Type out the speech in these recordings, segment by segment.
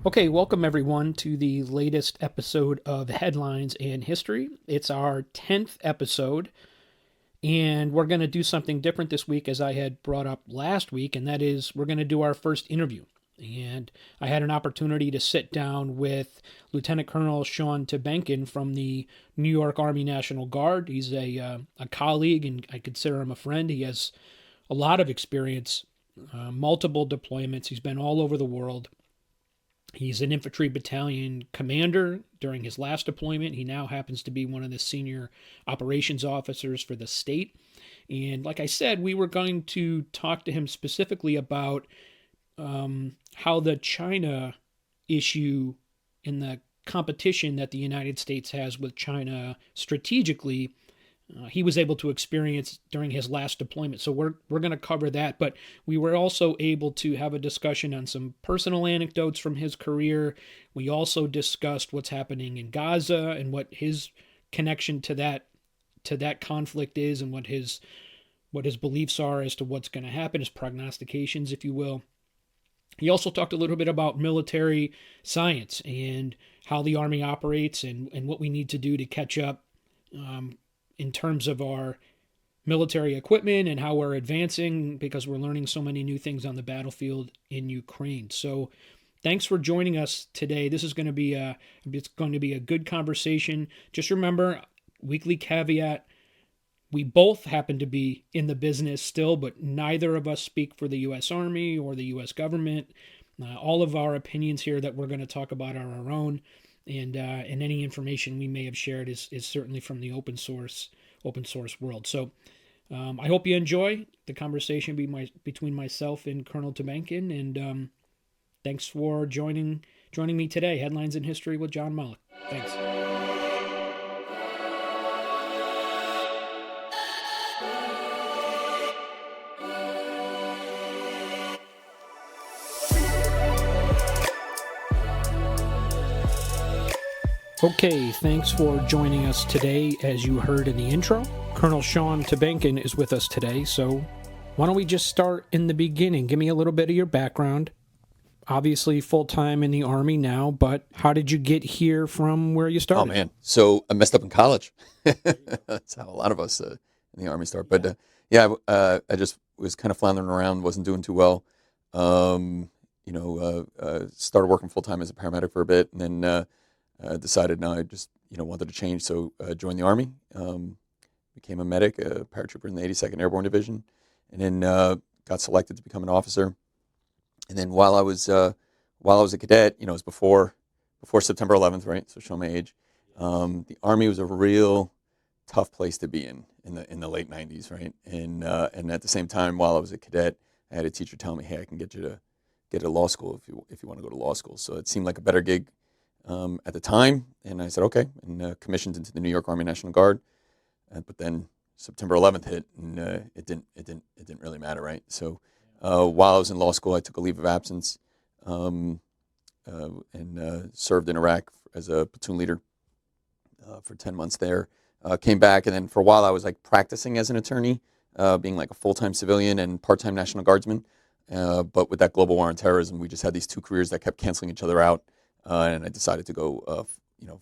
Okay, welcome everyone to the latest episode of Headlines and History. It's our 10th episode, and we're going to do something different this week, as I had brought up last week, and that is we're going to do our first interview. And I had an opportunity to sit down with Lieutenant Colonel Shawn Tabankin from the New York Army National Guard. He's a colleague, and I consider him a friend. He has a lot of experience, multiple deployments. He's been all over the world. He's an infantry battalion commander during his last deployment. He now happens to be one of the senior operations officers for the state. And like I said, we were going to talk to him specifically about how the China issue and the competition that the United States has with China strategically he was able to experience during his last deployment. So we're going to cover that, but we were also able to have a discussion on some personal anecdotes from his career. We also discussed what's happening in Gaza and what his connection to that conflict is, and what his beliefs are as to what's going to happen, his prognostications, if you will. He also talked a little bit about military science and how the Army operates, and what we need to do to catch up in terms of our military equipment and how we're advancing, because we're learning so many new things on the battlefield in Ukraine. So thanks for joining us today. This is going to be a good conversation. Just remember, weekly caveat, we both happen to be in the business still, but neither of us speak for the U.S. Army or the U.S. government. All of our opinions here that we're going to talk about are our own, and any information we may have shared is certainly from the open source world. So I hope you enjoy the conversation between myself and Colonel Tabankin, and thanks for joining me today. Headlines in History with John Mullock. Thanks. Okay, thanks for joining us today. As you heard in the intro, Colonel Shawn Tabankin is with us today, so why don't we just start in the beginning? Give me a little bit of your background. Obviously full-time in the Army now, but how did you get here from where you Oh started? man, so I messed up in college. That's how a lot of us in the Army start. But yeah, I just was kind of floundering around, wasn't doing too well. Started working full time as a paramedic for a bit, and then decided no, I just wanted to change. So joined the Army, became a medic, a paratrooper in the 82nd Airborne Division, and then got selected to become an officer. And then while I was a cadet, it was before September 11th, right? So show my age. The Army was a real tough place to be in the late 90s, right? And at the same time, while I was a cadet, I had a teacher tell me, "Hey, I can get you to get to law school if you want to go to law school." So it seemed like a better gig at the time, and I said okay, and commissioned into the New York Army National Guard. But then September 11th hit, and it didn't really matter, right? So while I was in law school, I took a leave of absence. And served in Iraq as a platoon leader for 10 months there. Came back, and then for a while I was like practicing as an attorney, being like a full-time civilian and part-time National Guardsman. But with that global war on terrorism, we just had these two careers that kept canceling each other out, and I decided to go,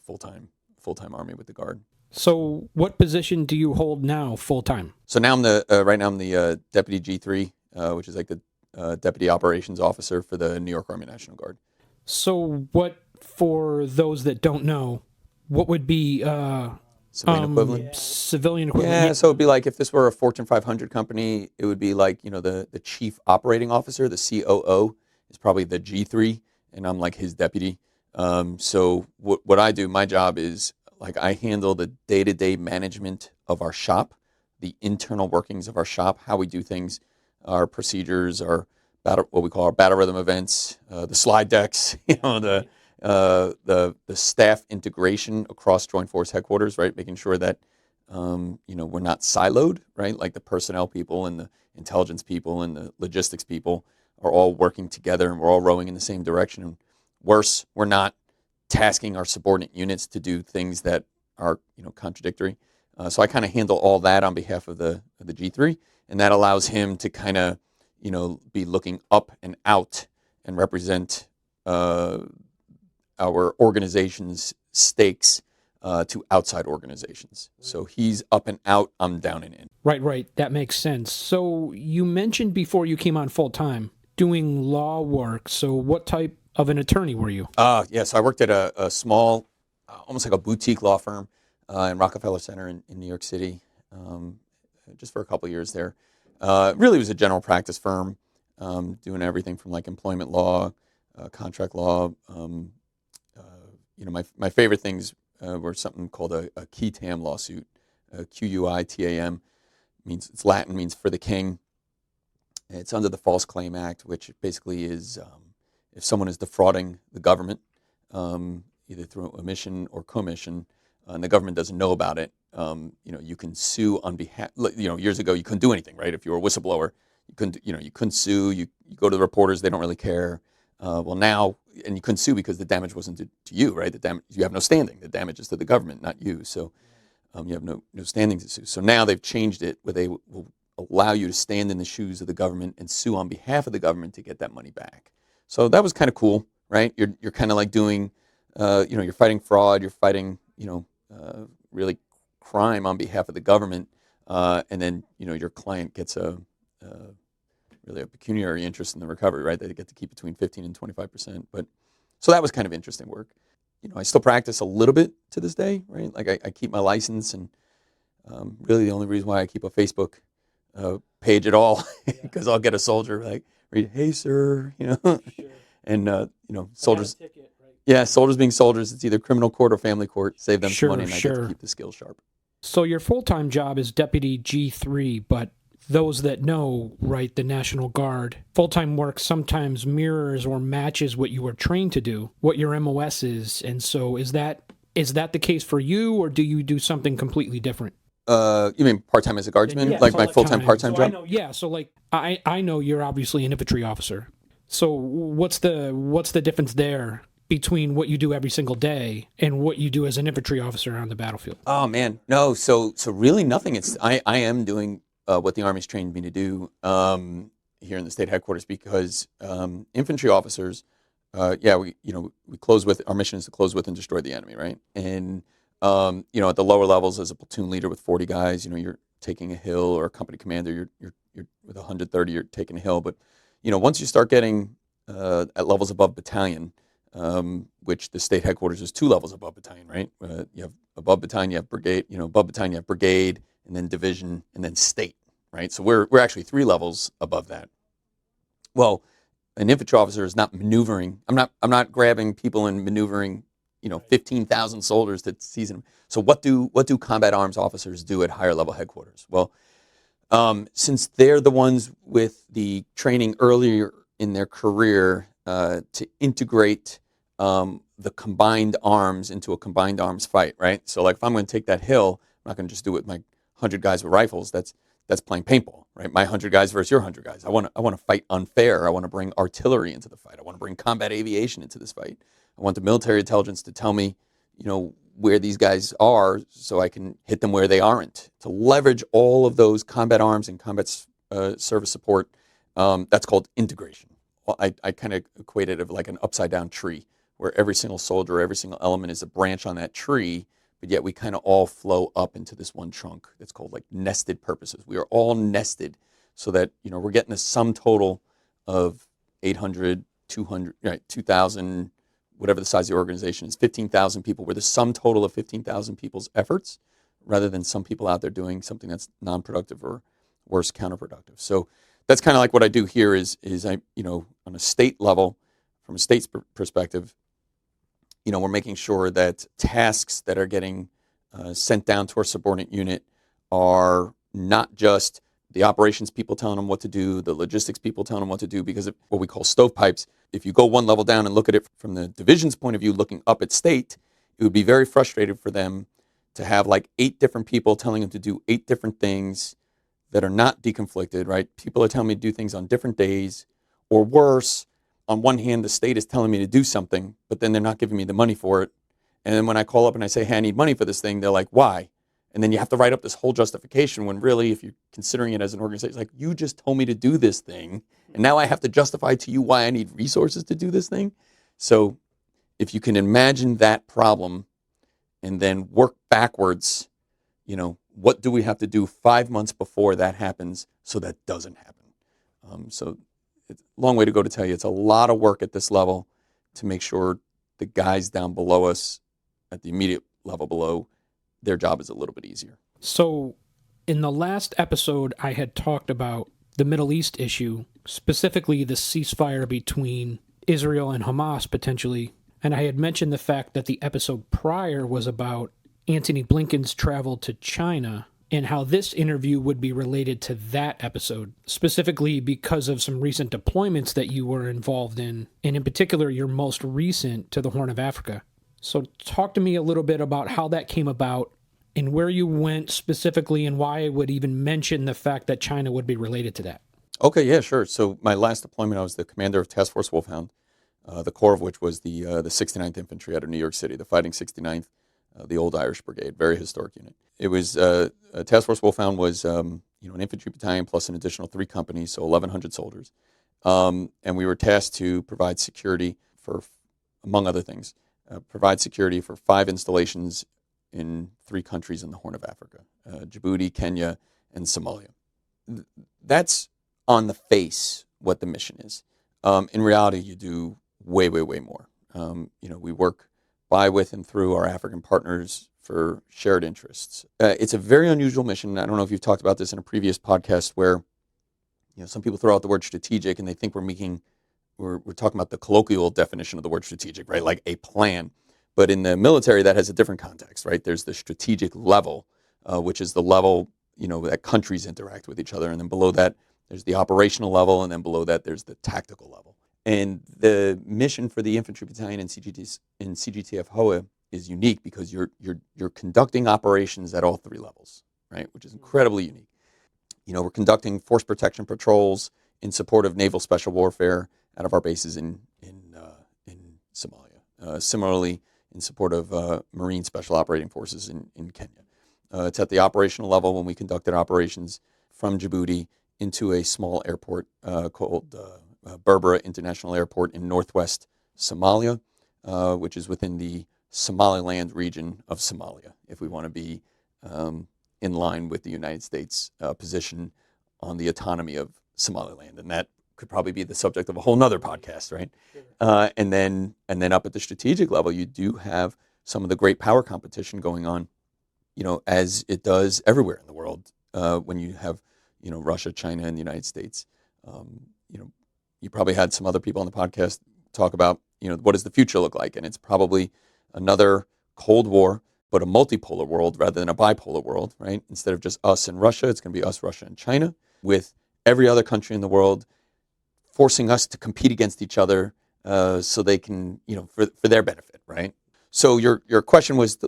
full-time Army with the Guard. So what position do you hold now full-time? So now right now I'm the Deputy G3, which is like the Deputy Operations Officer for the New York Army National Guard. So what, for those that don't know, what would be Civilian equivalent. civilian equivalent? Yeah, so it'd be like if this were a Fortune 500 company, it would be like, the chief operating officer, the COO is probably the G3, and I'm like his deputy. So what I do, my job is like I handle the day-to-day management of our shop, the internal workings of our shop, how we do things, our procedures, what we call our battle rhythm events, the slide decks, the staff integration across Joint Force Headquarters, right? Making sure that we're not siloed, right? Like the personnel people and the intelligence people and the logistics people are all working together, and we're all rowing in the same direction. And worse, we're not tasking our subordinate units to do things that are contradictory. So I kind of handle all that on behalf of the G3, and that allows him to kind of be looking up and out and represent our organization's stakes to outside organizations. So he's up and out, I'm down and in. Right. That makes sense. So you mentioned before you came on full time doing law work. So what type of an attorney were you? So I worked at a small, almost like a boutique law firm in Rockefeller Center in New York City, just for a couple of years there. Really was a general practice firm, doing everything from like employment law, contract law. My favorite things were something called a Quitam lawsuit, Quitam. It's Latin, means for the king. It's under the False Claim Act, which basically is if someone is defrauding the government, either through omission or commission, and the government doesn't know about it, you can sue on behalf. Years ago you couldn't do anything, right? If you were a whistleblower, you couldn't sue. You go to the reporters, they don't really care. Well, now, and you couldn't sue because the damage wasn't to you, right? The damage, you have no standing. The damage is to the government, not you. So you have no standing to sue. So now they've changed it where they will allow you to stand in the shoes of the government and sue on behalf of the government to get that money back. So that was kind of cool, right? You're kind of like doing, you're fighting fraud. You're fighting, really crime on behalf of the government, and then your client gets really a pecuniary interest in the recovery, right? They get to keep between 15 and 25%. But so that was kind of interesting work. I still practice a little bit to this day, right? Like I keep my license, and really the only reason why I keep a Facebook page at all because I'll get a soldier like read, "Hey sir," Sure. and soldiers. Ticket, right? Yeah, soldiers being soldiers. It's either criminal court or family court. Save them some money, and I get to keep the skills sharp. So your full-time job is Deputy G3, but those that know, right, the National Guard, full-time work sometimes mirrors or matches what you were trained to do, what your MOS is. And so is that the case for you, or do you do something completely different? You mean part-time as a guardsman? Yeah, like my full-time, part-time job? I know you're obviously an infantry officer. So what's the difference there between what you do every single day and what you do as an infantry officer on the battlefield? Oh man, no. So really nothing. I am doing what the Army's trained me to do here in the state headquarters, because infantry officers, we close with, our mission is to close with and destroy the enemy, right? And at the lower levels, as a platoon leader with 40 guys, you're taking a hill, or a company commander, you're with 130, you're taking a hill. But once you start getting at levels above battalion, which the state headquarters is 2 levels above battalion, right? You have above battalion, you have brigade, above battalion, you have brigade, and then division, and then state, right? So we're actually 3 levels above that. Well, an infantry officer is not maneuvering. I'm not grabbing people and maneuvering, 15,000 soldiers to season them. So what do combat arms officers do at higher level headquarters? Well, since they're the ones with the training earlier in their career to integrate the combined arms into a combined arms fight, right? So like if I'm going to take that hill, I'm not going to just do it with my 100 guys with rifles. That's playing paintball, right? My 100 guys versus your 100 guys. I want to fight unfair. I want to bring artillery into the fight. I want to bring combat aviation into this fight. I want the military intelligence to tell me, where these guys are, so I can hit them where they aren't. To leverage all of those combat arms and combat service support, that's called integration. Well, I kind of equate it of like an upside down tree, where every single soldier, every single element is a branch on that tree, but yet we kind of all flow up into this one trunk that's called like nested purposes. We are all nested so that, we're getting a sum total of 800, 200, right, 2,000, whatever the size of the organization is, 15,000 people. We're the sum total of 15,000 people's efforts, rather than some people out there doing something that's non-productive or worse, counterproductive. So that's kind of like what I do here is I, on a state level, from a state's perspective, we're making sure that tasks that are getting sent down to our subordinate unit are not just the operations people telling them what to do, the logistics people telling them what to do, because of what we call stovepipes. If you go one level down and look at it from the division's point of view, looking up at state, it would be very frustrating for them to have like 8 different people telling them to do 8 different things that are not deconflicted, right? People are telling me to do things on different days, or worse, on one hand, the state is telling me to do something, but then they're not giving me the money for it. And then when I call up and I say, hey, I need money for this thing, they're like, why? And then you have to write up this whole justification, when really, if you're considering it as an organization, it's like, you just told me to do this thing, and now I have to justify to you why I need resources to do this thing. So if you can imagine that problem and then work backwards, what do we have to do 5 months before that happens so that doesn't happen? So it's a long way to go to tell you it's a lot of work at this level to make sure the guys down below us at the immediate level below, their job is a little bit easier. So in the last episode, I had talked about the Middle East issue, specifically the ceasefire between Israel and Hamas potentially. And I had mentioned the fact that the episode prior was about Antony Blinken's travel to China and how this interview would be related to that episode, specifically because of some recent deployments that you were involved in, and in particular, your most recent to the Horn of Africa. So talk to me a little bit about how that came about and where you went specifically and why I would even mention the fact that China would be related to that. Okay, yeah, sure. So my last deployment, I was the commander of Task Force Wolfhound, the core of which was the 69th Infantry out of New York City, the Fighting 69th, the old Irish Brigade, very historic unit. It was Task Force Wolfhound was an infantry battalion plus an additional 3 companies, so 1,100 soldiers, and we were tasked to provide security for, among other things, provide security for 5 installations in 3 countries in the Horn of Africa: Djibouti, Kenya, and Somalia. That's on the face what the mission is. In reality, you do way, way, way more. We work by, with, and through our African partners for shared interests. It's a very unusual mission. I don't know if you've talked about this in a previous podcast where, some people throw out the word strategic and they think we're talking about the colloquial definition of the word strategic, right? Like a plan. But in the military, that has a different context, right? There's the strategic level, which is the level, that countries interact with each other. And then below that, there's the operational level. And then below that, there's the tactical level. And the mission for the infantry battalion in CGTF HOA is unique because you're conducting operations at all 3 levels, right? Which is incredibly unique. We're conducting force protection patrols in support of naval special warfare out of our bases in Somalia. Similarly, in support of Marine Special Operating Forces in Kenya. It's at the operational level when we conducted operations from Djibouti into a small airport called Berbera International Airport in northwest Somalia, which is within the Somaliland region of Somalia, if we want to be in line with the United States position on the autonomy of Somaliland. And that could probably be the subject of a whole nother podcast, right? And then up at the strategic level, you do have some of the great power competition going on, as it does everywhere in the world when you have, Russia, China, and the United States. You probably had some other people on the podcast talk about, what does the future look like? And it's probably another Cold War, but a multipolar world rather than a bipolar world, right? Instead of just us and Russia, it's going to be us, Russia, and China, with every other country in the world forcing us to compete against each other so they can, for their benefit, right? So your question was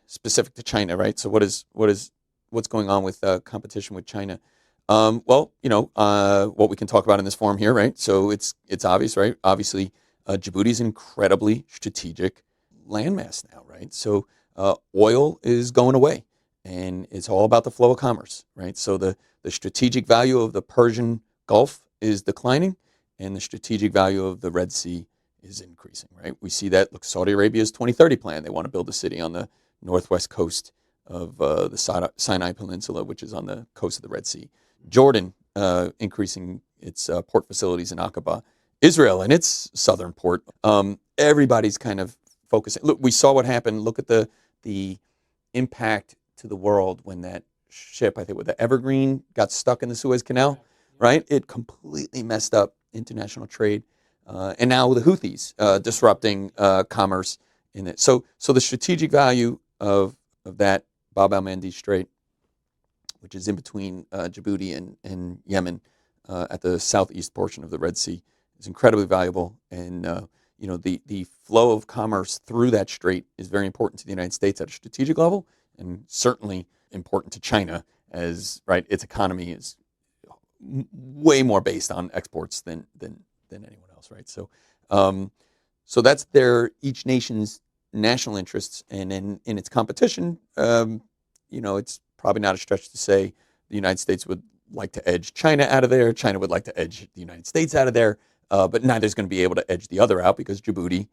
specific to China, right? So what's going on with competition with China? What we can talk about in this forum here, right? So it's obvious, right? Obviously, Djibouti is an incredibly strategic landmass now, right? So oil is going away, and it's all about the flow of commerce, right? So the strategic value of the Persian Gulf is declining, and the strategic value of the Red Sea is increasing, right? We see that. Look, Saudi Arabia's 2030 plan. They want to build a city on the northwest coast of the Sinai Peninsula, which is on the coast of the Red Sea. Jordan increasing its port facilities in Aqaba. Israel and its southern port. Everybody's kind of focusing. Look, we saw what happened. Look at the impact to the world when that ship, I think with the Evergreen, got stuck in the Suez Canal, right? It completely messed up international trade. And now the Houthis disrupting commerce in it. So the strategic value of that Bab el-Mandeb Strait, which is in between Djibouti and Yemen at the southeast portion of the Red Sea, is incredibly valuable. And the flow of commerce through that strait is very important to the United States at a strategic level, and certainly important to China, as right its economy is way more based on exports than anyone else, right? So that's each nation's national interests, and in its competition, it's probably not a stretch to say the United States would like to edge China out of there. China would like to edge the United States out of there. but neither's going to be able to edge the other out because Djibouti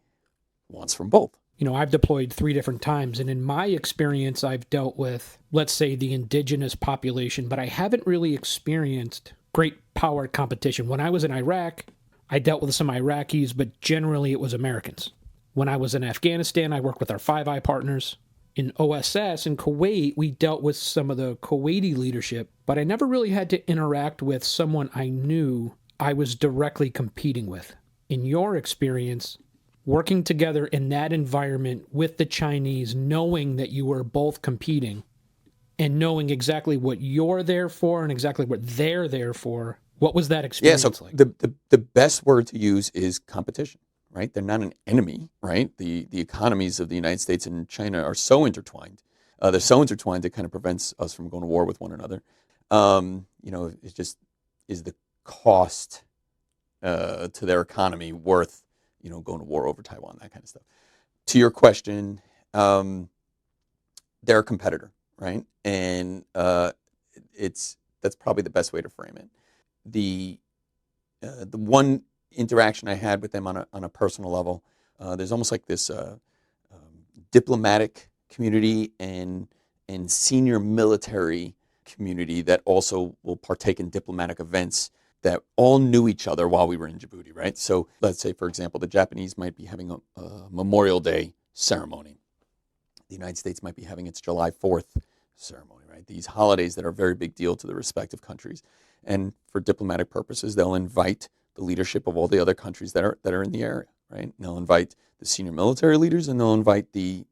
wants from both. I've deployed 3 different times, and in my experience, I've dealt with, let's say, the indigenous population, but I haven't really experienced great power competition. When I was in Iraq, I dealt with some Iraqis, but generally it was Americans. When I was in Afghanistan, I worked with our Five Eye partners. In OSS, in Kuwait, we dealt with some of the Kuwaiti leadership, but I never really had to interact with someone I knew I was directly competing with. In your experience, working together in that environment with the Chinese, knowing that you were both competing and knowing exactly what you're there for and exactly what they're there for, what was that experience like? The best word to use is competition, right? They're not an enemy, right? The economies of the United States and China are so intertwined. They're so intertwined it kind of prevents us from going to war with one another. It just is the cost to their economy worth going to war over Taiwan, that kind of stuff. To your question, they're a competitor, right? And that's probably the best way to frame it. The one interaction I had with them on a personal level, there's almost like this diplomatic community and senior military community that also will partake in diplomatic events that all knew each other while we were in Djibouti, right? So let's say, for example, the Japanese might be having a Memorial Day ceremony. The United States might be having its July 4th ceremony, right? These holidays that are a very big deal to the respective countries. And for diplomatic purposes, they'll invite the leadership of all the other countries that are in the area, right? And they'll invite the senior military leaders, and they'll invite the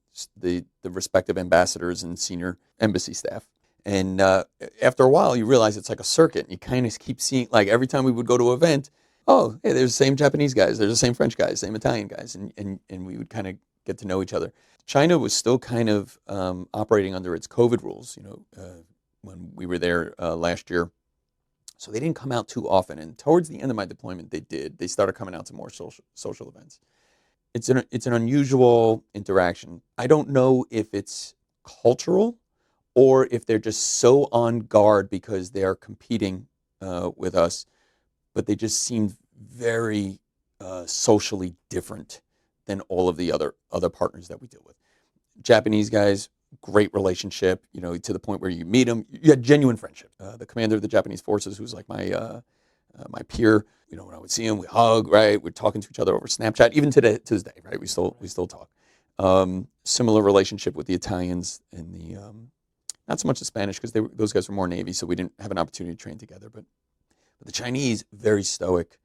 respective ambassadors and senior embassy staff. And after a while, you realize it's like a circuit. You kind of keep seeing, like every time we would go to an event, oh, hey, there's the same Japanese guys, there's the same French guys, same Italian guys, and we would kind of get to know each other. China was still kind of operating under its COVID rules, when we were there last year. So they didn't come out too often. And towards the end of my deployment, they did. They started coming out to more social events. It's an unusual interaction. I don't know if it's cultural or if they're just so on guard because they are competing with us, but they just seem very socially different than all of the other partners that we deal with. Japanese guys, great relationship, to the point where you meet them, you had genuine friendship. The commander of the Japanese forces, who's like my peer, when I would see him, we hug, right? We're talking to each other over Snapchat, even to this day, right? We still talk. Similar relationship with the Italians and the not so much the Spanish, because those guys were more Navy, so we didn't have an opportunity to train together. But the Chinese, very stoic.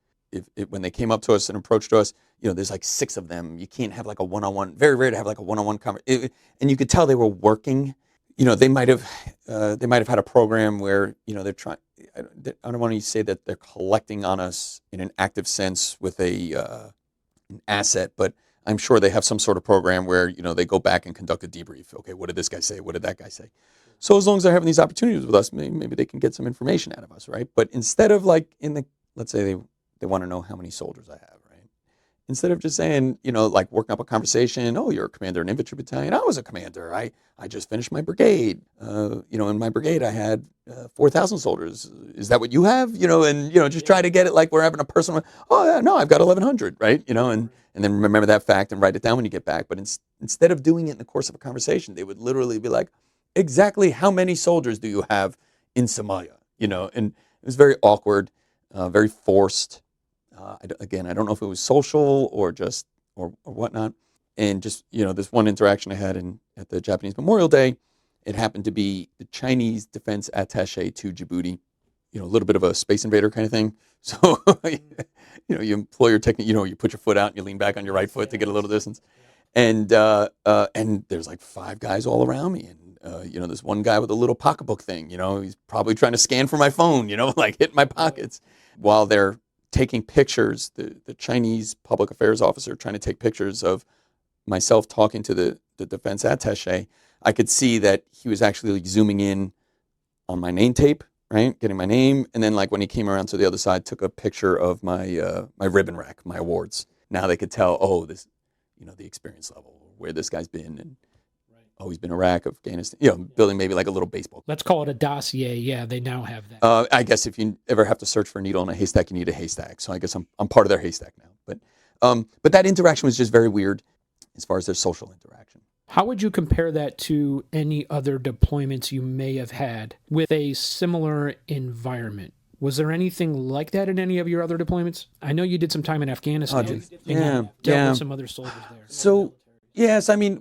When they came up to us and approached us, there's like 6 of them. You can't have like a one-on-one. Very rare to have like a one-on-one conversation. And you could tell they were working. They might have had a program where they're trying. I don't want to say that they're collecting on us in an active sense with an asset, but I'm sure they have some sort of program where they go back and conduct a debrief. Okay, what did this guy say? What did that guy say? So as long as they're having these opportunities with us, maybe they can get some information out of us, right? But instead of like let's say they want to know how many soldiers I have, right? Instead of just saying, like working up a conversation, oh, you're a commander in an infantry battalion. I was a commander. I just finished my brigade. In my brigade, I had 4,000 soldiers. Is that what you have? Just try to get it like we're having a personal, oh, yeah, no, I've got 1,100, right? And then remember that fact and write it down when you get back. But instead of doing it in the course of a conversation, they would literally be like, exactly how many soldiers do you have in Somalia? And it was very awkward, very forced. Again, I don't know if it was social or just or whatnot. And just, this one interaction I had at the Japanese Memorial Day, it happened to be the Chinese defense attaché to Djibouti, a little bit of a space invader kind of thing. So, you employ your technique, you put your foot out and you lean back on your right foot to get a little distance. And there's like 5 guys all around me. And, there's one guy with a little pocketbook thing, he's probably trying to scan for my phone, like hit my pockets while they're taking pictures. The Chinese public affairs officer trying to take pictures of myself talking to the defense attaché. I could see that he was actually like zooming in on my name tape, right? Getting my name. And then like when he came around to the other side, took a picture of my ribbon rack, my awards. Now they could tell, oh, this, the experience level, where this guy's been. And always been Iraq, Afghanistan, building maybe like a little baseball. Let's call it a dossier. Yeah, they now have that. I guess if you ever have to search for a needle in a haystack, you need a haystack. So I guess I'm part of their haystack now. But that interaction was just very weird as far as their social interaction. How would you compare that to any other deployments you may have had with a similar environment? Was there anything like that in any of your other deployments? I know you did some time in Afghanistan. Dealt with some other soldiers there. So, yes, I mean,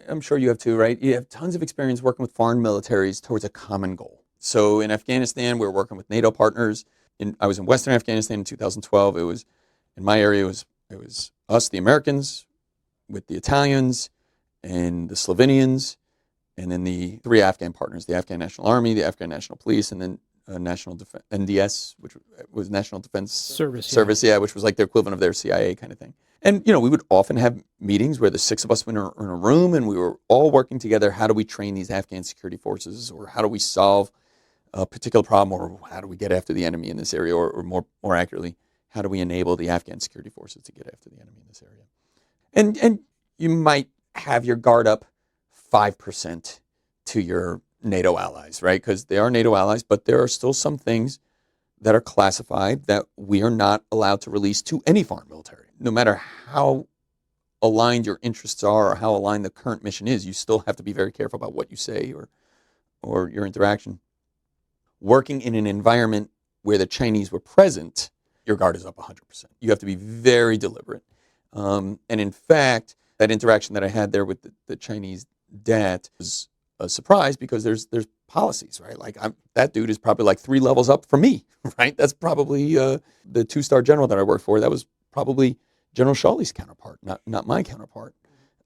I'm sure you have too, right? You have tons of experience working with foreign militaries towards a common goal. So in Afghanistan, we were working with NATO partners. I was in Western Afghanistan in 2012. It was, in my area, it was us, the Americans, with the Italians and the Slovenians, and then the three Afghan partners, the Afghan National Army, the Afghan National Police, and then National NDS, which was National Defense Service, which was like the equivalent of their CIA kind of thing. And, we would often have meetings where the six of us were in a room and we were all working together. How do we train these Afghan security forces, or how do we solve a particular problem, or how do we get after the enemy in this area, or more accurately, how do we enable the Afghan security forces to get after the enemy in this area? And you might have your guard up 5% to your NATO allies, right? Because they are NATO allies, but there are still some things that are classified that we are not allowed to release to any foreign military. No matter how aligned your interests are or how aligned the current mission is, you still have to be very careful about what you say or your interaction. Working in an environment where the Chinese were present, your guard is up 100%. You have to be very deliberate. And in fact, that interaction that I had there with the Chinese DAT was a surprise, because there's policies, right? Like that dude is probably like 3 levels up from me, right? That's probably the 2-star general that I worked for. That was probably General Shawley's counterpart, not my counterpart.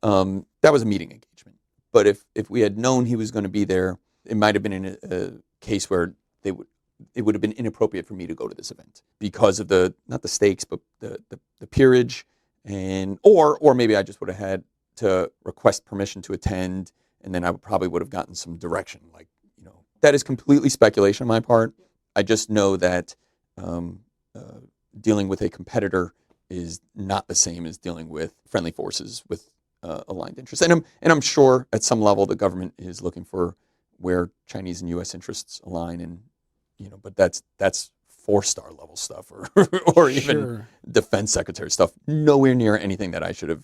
That was a meeting engagement. But if we had known he was going to be there, it might have been in a case where it would have been inappropriate for me to go to this event because of not the stakes, but the peerage, or maybe I just would have had to request permission to attend, and then I probably would have gotten some direction. That is completely speculation on my part. I just know that dealing with a competitor is not the same as dealing with friendly forces with aligned interests. And I'm sure at some level the government is looking for where Chinese and U.S. interests align, and but that's 4-star level stuff, or even defense secretary stuff. Nowhere near anything that I should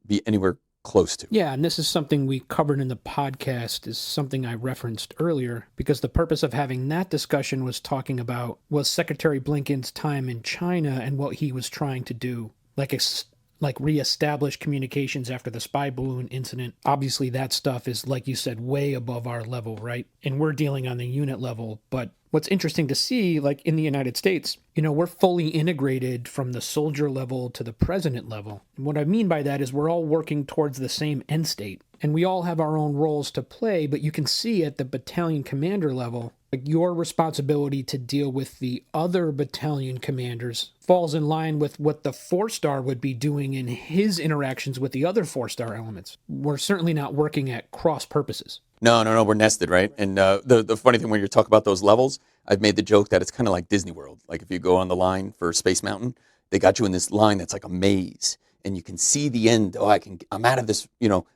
be anywhere close to. Yeah, and this is something we covered in the podcast, is something I referenced earlier, because the purpose of having that discussion was talking about Secretary Blinken's time in China and what he was trying to do, like reestablish communications after the spy balloon incident. Obviously, that stuff is, like you said, way above our level, right? And we're dealing on the unit level. But what's interesting to see, like in the United States, we're fully integrated from the soldier level to the president level. And what I mean by that is we're all working towards the same end state. And we all have our own roles to play, but you can see at the battalion commander level, like your responsibility to deal with the other battalion commanders falls in line with what the 4-star would be doing in his interactions with the other 4-star elements. We're certainly not working at cross purposes. No, we're nested, right? And the funny thing when you're talking about those levels, I've made the joke that it's kind of like Disney World. Like if you go on the line for Space Mountain, they got you in this line that's like a maze, and you can see the end. I'm out of this,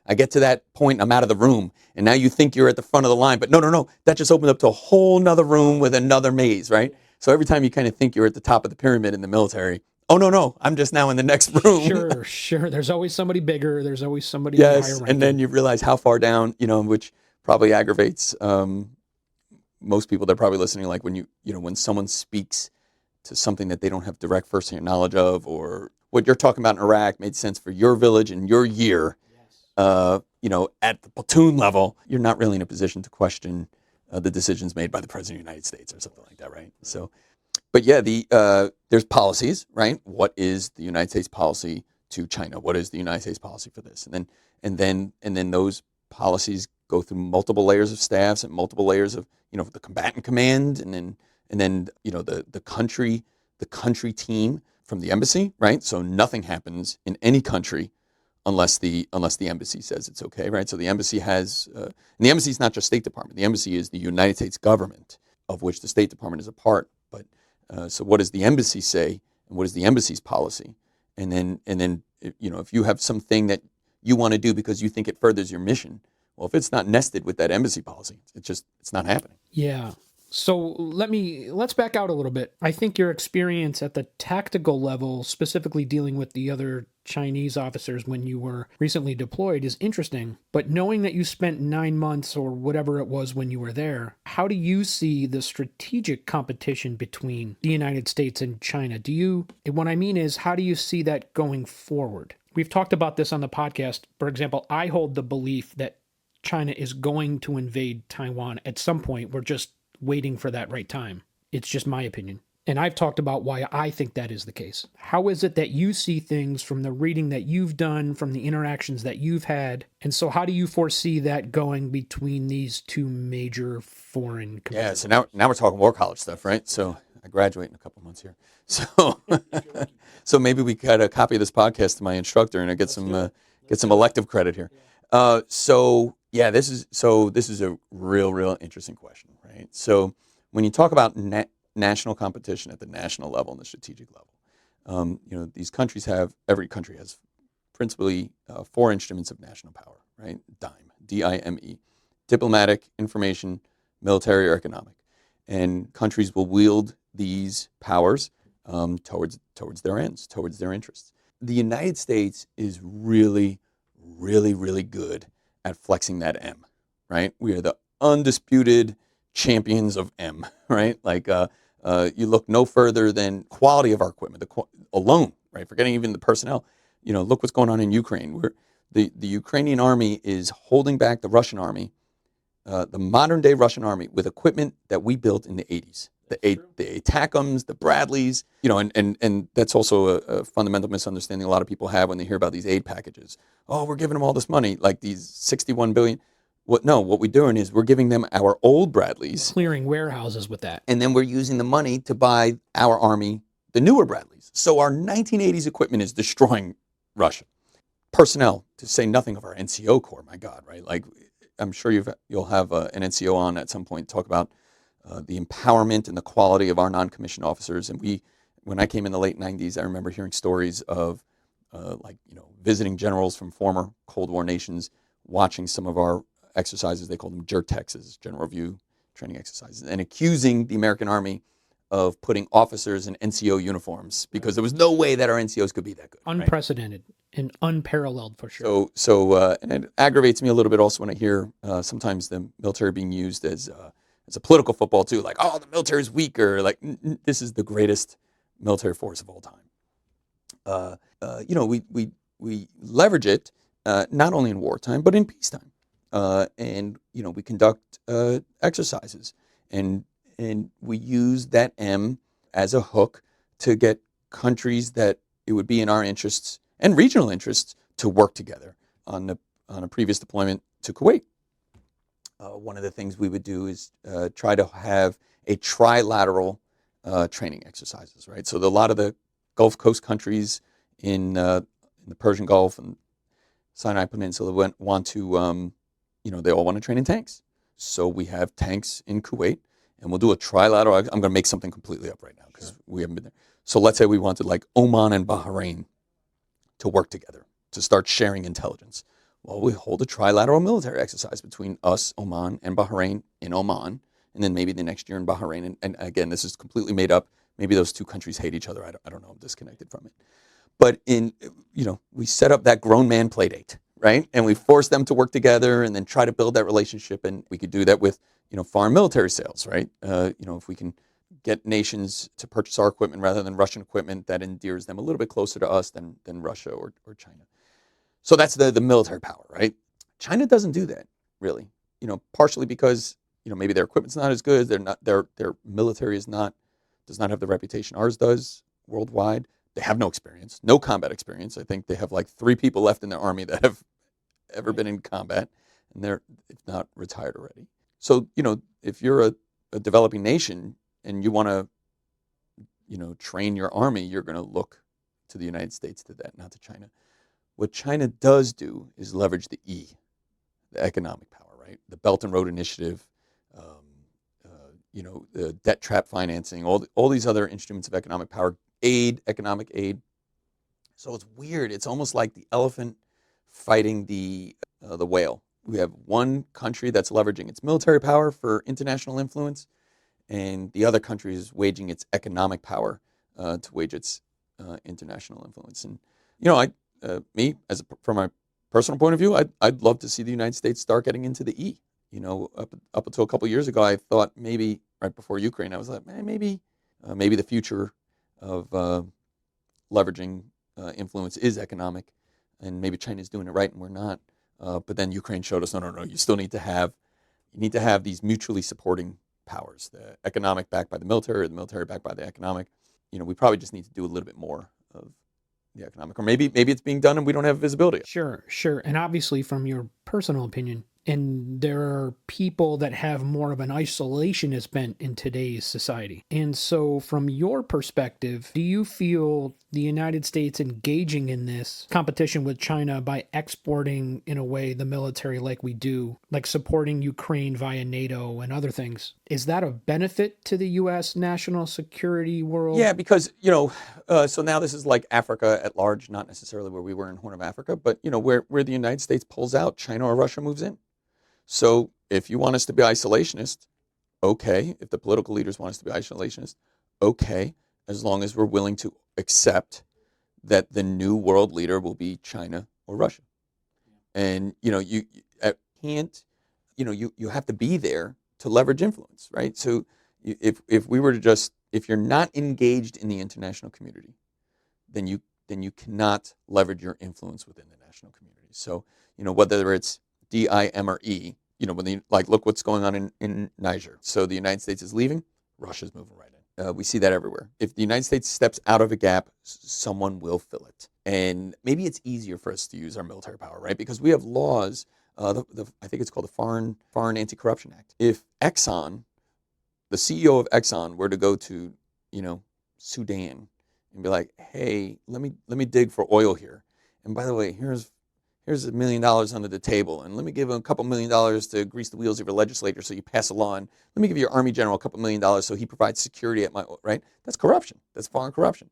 I get to that point, I'm out of the room, and now you think you're at the front of the line, but no, that just opened up to a whole nother room with another maze, right? So every time you kind of think you're at the top of the pyramid in the military, oh no, I'm just now in the next room. Sure. There's always somebody bigger. There's always somebody higher ranking. And then you realize how far down, which probably aggravates most people that are probably listening. Like when someone speaks to something that they don't have direct first-hand knowledge of, or what you're talking about in Iraq made sense for your village and your year. At the platoon level, you're not really in a position to question the decisions made by the President of the United States or something like that, right? So, but yeah, there's policies, right? What is the United States policy to China? What is the United States policy for this? And then those policies go through multiple layers of staffs and multiple layers of the combatant command, and then the country team from the embassy, right? So nothing happens in any country unless the embassy says it's okay, right? So the embassy has, and the embassy is not just State Department. The embassy is the United States government, of which the State Department is a part. But so what does the embassy say, and what is the embassy's policy? And then if you have something that you want to do because you think it furthers your mission. Well, if it's not nested with that embassy policy, it's not happening. Yeah. So let's back out a little bit. I think your experience at the tactical level, specifically dealing with the other Chinese officers when you were recently deployed, is interesting. But knowing that you spent 9 months or whatever it was when you were there, how do you see the strategic competition between the United States and China? What I mean is, how do you see that going forward? We've talked about this on the podcast. For example, I hold the belief that China is going to invade Taiwan at some point. We're just waiting for that right time. It's just my opinion. And I've talked about why I think that is the case. How is it that you see things from the reading that you've done, from the interactions that you've had? And so how do you foresee that going between these two major foreign competitors? Yeah, so now we're talking war college stuff, right? So I graduate in a couple months here. So so maybe we got a copy of this podcast to my instructor and I get some elective credit here. This is a real interesting question, right? So when you talk about national competition at the national level and the strategic level, these countries every country has principally four instruments of national power, right? DIME, D-I-M-E, diplomatic, information, military, or economic. And countries will wield these powers towards their ends, towards their interests. The United States is really good at flexing that M, right? We are the undisputed champions of M, right? Like you look no further than quality of our equipment alone, right? Forgetting even the personnel. Look what's going on in Ukraine. The Ukrainian army is holding back the Russian army, the modern day Russian army, with equipment that we built in the 80s. The ATACMs, the Bradleys, and that's also a fundamental misunderstanding a lot of people have when they hear about these aid packages. Oh, we're giving them all this money, like these $61 billion. What we're doing is we're giving them our old Bradleys. Clearing warehouses with that. And then we're using the money to buy our army the newer Bradleys. So our 1980s equipment is destroying Russia. Personnel, to say nothing of our NCO Corps, my God, right? Like, I'm sure you'll have an NCO on at some point to talk about the empowerment and the quality of our non-commissioned officers. And when I came in the late 90s, I remember hearing stories of visiting generals from former Cold War nations, watching some of our exercises. They called them JRTEXs, General Review Training Exercises, and accusing the American Army of putting officers in NCO uniforms because there was no way that our NCOs could be that good. Unprecedented and unparalleled for sure. And it aggravates me a little bit also when I hear sometimes the military being used as a political football too, like, oh, the military is weaker. Like, this is the greatest military force of all time. We leverage it not only in wartime but in peacetime, and we conduct exercises, and we use that M as a hook to get countries that it would be in our interests and regional interests to work together. On a previous deployment to Kuwait, one of the things we would do is try to have a trilateral training exercises, right? So a lot of the Gulf Coast countries in the Persian Gulf and Sinai Peninsula want to, they all want to train in tanks. So we have tanks in Kuwait, and we'll do a trilateral. I'm going to make something completely up right now because we haven't been there. So let's say we wanted like Oman and Bahrain to work together to start sharing intelligence. Well, we hold a trilateral military exercise between us, Oman, and Bahrain in Oman, and then maybe the next year in Bahrain. And again, this is completely made up. Maybe those two countries hate each other. I don't know. I'm disconnected from it. But we set up that grown man play date, right? And we force them to work together and then try to build that relationship. And we could do that with, foreign military sales, right? If we can get nations to purchase our equipment rather than Russian equipment, that endears them a little bit closer to us than Russia or China. So that's the military power, right? China doesn't do that, really. Partially because, maybe their equipment's not as good. Their military does not have the reputation ours does worldwide. They have no experience, no combat experience. I think they have like 3 people left in their army that have ever been in combat, and they're, if not, retired already. So, if you're a developing nation and you want to, train your army, you're going to look to the United States to that, not to China. What China does do is leverage the E, the economic power, right? The Belt and Road Initiative, the debt trap financing, all these other instruments of economic power, economic aid. So it's weird. It's almost like the elephant fighting the whale. We have one country that's leveraging its military power for international influence, and the other country is waging its economic power to wage its international influence. And from my personal point of view, I'd love to see the United States start getting into the E. Up until a couple of years ago, I thought maybe right before Ukraine, I was like, maybe the future of leveraging influence is economic, and maybe China's doing it right and we're not. But then Ukraine showed us, no. You still need to have these mutually supporting powers: the economic backed by the military, or the military backed by the economic. We probably just need to do a little bit more of the economic, or maybe it's being done and we don't have visibility. Sure. And obviously, from your personal opinion, and there are people that have more of an isolationist bent in today's society. And so, from your perspective, do you feel the United States engaging in this competition with China by exporting, in a way, the military like we do, like supporting Ukraine via NATO and other things, is that of benefit to the U.S. national security world? Yeah, because, so now this is like Africa at large, not necessarily where we were in Horn of Africa, but, where the United States pulls out, China or Russia moves in. So if you want us to be isolationist, okay. If the political leaders want us to be isolationist, okay, as long as we're willing to accept that the new world leader will be China or Russia. And, you can't, you have to be there to leverage influence, right? So if we were to just, if you're not engaged in the international community, then you cannot leverage your influence within the national community. So, whether it's DIM or E, look what's going on in Niger. So the United States is leaving, Russia's moving right in. We see that everywhere. If the United States steps out of a gap, someone will fill it. And maybe it's easier for us to use our military power, right? Because we have laws. I think it's called the Foreign Anti-Corruption Act. If Exxon, the CEO of Exxon, were to go to, Sudan and be like, hey, let me dig for oil here. And by the way, here's $1 million under the table, and let me give him a couple $1 million to grease the wheels of your legislature so you pass a law, and let me give your army general a couple $1 million so he provides security at right? That's corruption. That's foreign corruption.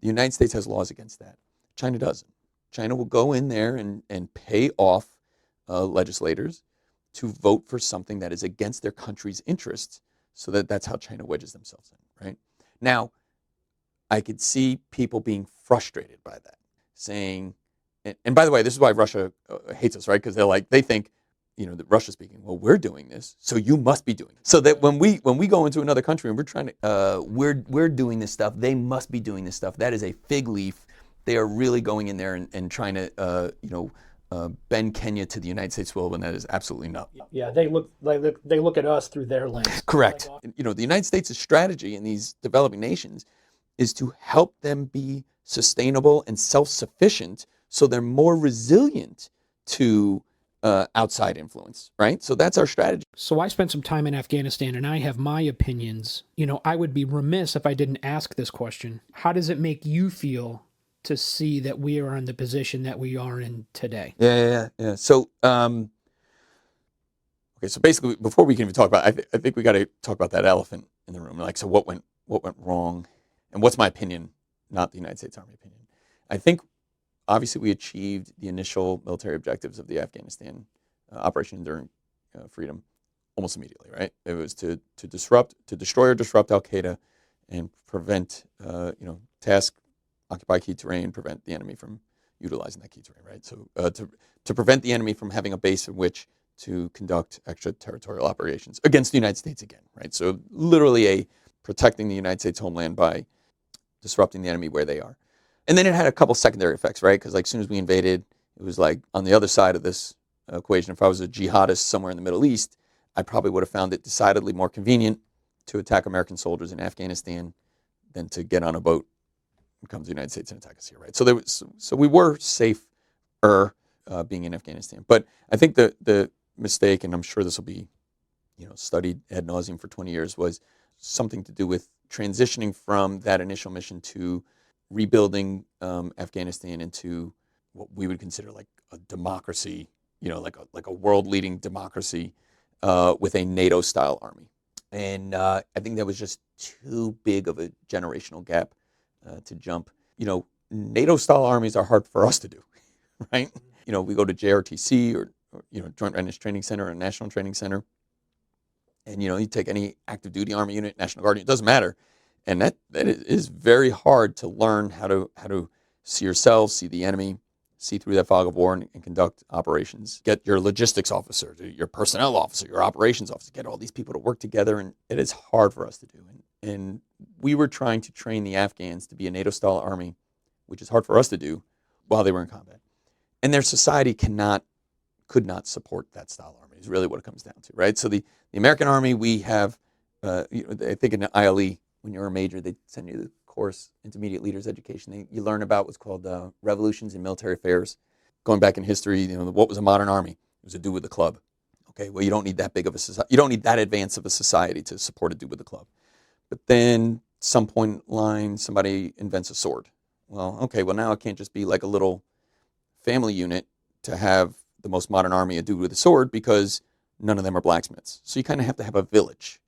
The United States has laws against that. China doesn't. China will go in there and pay off legislators to vote for something that is against their country's interests, so that's how China wedges themselves in, right? Now, I could see people being frustrated by that, saying, and by the way, this is why Russia hates us, right? Because they think, that Russia's speaking, well, we're doing this, so you must be doing it. So that when we go into another country and we're trying to, we're doing this stuff, they must be doing this stuff. That is a fig leaf. They are really going in there and trying to, bend Kenya to the United States will, when that is absolutely not. Yeah, they look at us through their lens. Correct. The United States' strategy in these developing nations is to help them be sustainable and self-sufficient, so they're more resilient to outside influence, right? So that's our strategy. So I spent some time in Afghanistan, and I have my opinions. I would be remiss if I didn't ask this question. How does it make you feel to see that we are in the position that we are in today? Yeah. So, okay, so basically, before we can even talk about it, I think we got to talk about that elephant in the room. Like, so what went wrong, and what's my opinion, not the United States Army opinion. I think, obviously, we achieved the initial military objectives of the Afghanistan Operation Enduring Freedom almost immediately, right? It was to destroy or disrupt Al Qaeda, and prevent, task, occupy key terrain, prevent the enemy from utilizing that key terrain, right? So to prevent the enemy from having a base in which to conduct extraterritorial operations against the United States again, right? So literally protecting the United States homeland by disrupting the enemy where they are. And then it had a couple secondary effects, right? Because as soon as we invaded, it was like on the other side of this equation, if I was a jihadist somewhere in the Middle East, I probably would have found it decidedly more convenient to attack American soldiers in Afghanistan than to get on a boat and come to the United States and attack us here, right? So we were safer being in Afghanistan. But I think the mistake, and I'm sure this will be studied ad nauseum for 20 years, was something to do with transitioning from that initial mission to rebuilding Afghanistan into what we would consider like a democracy, like a world-leading democracy with a NATO-style army. And I think that was just too big of a generational gap to jump. NATO-style armies are hard for us to do, right? We go to JRTC or Joint Readiness Training Center or National Training Center, and you take any active duty Army unit, National Guard unit, it doesn't matter, and that is very hard to learn how to see yourself, see the enemy, see through that fog of war, and conduct operations. Get your logistics officer, your personnel officer, your operations officer, get all these people to work together, and it is hard for us to do. And we were trying to train the Afghans to be a NATO-style army, which is hard for us to do, while they were in combat. And their society could not support that style army, is really what it comes down to, right? So the American Army, we have, I think in the ILE, when you're a major, they send you the course, Intermediate Leaders Education. You learn about what's called revolutions in military affairs. Going back in history, what was a modern army? It was a dude with a club. Okay, well, you don't need that big of a society. You don't need that advanced of a society to support a dude with a club. But then, some point in line, somebody invents a sword. Well, okay, well, now it can't just be like a little family unit to have the most modern army, a dude with a sword, because none of them are blacksmiths. So you kind of have to have a village.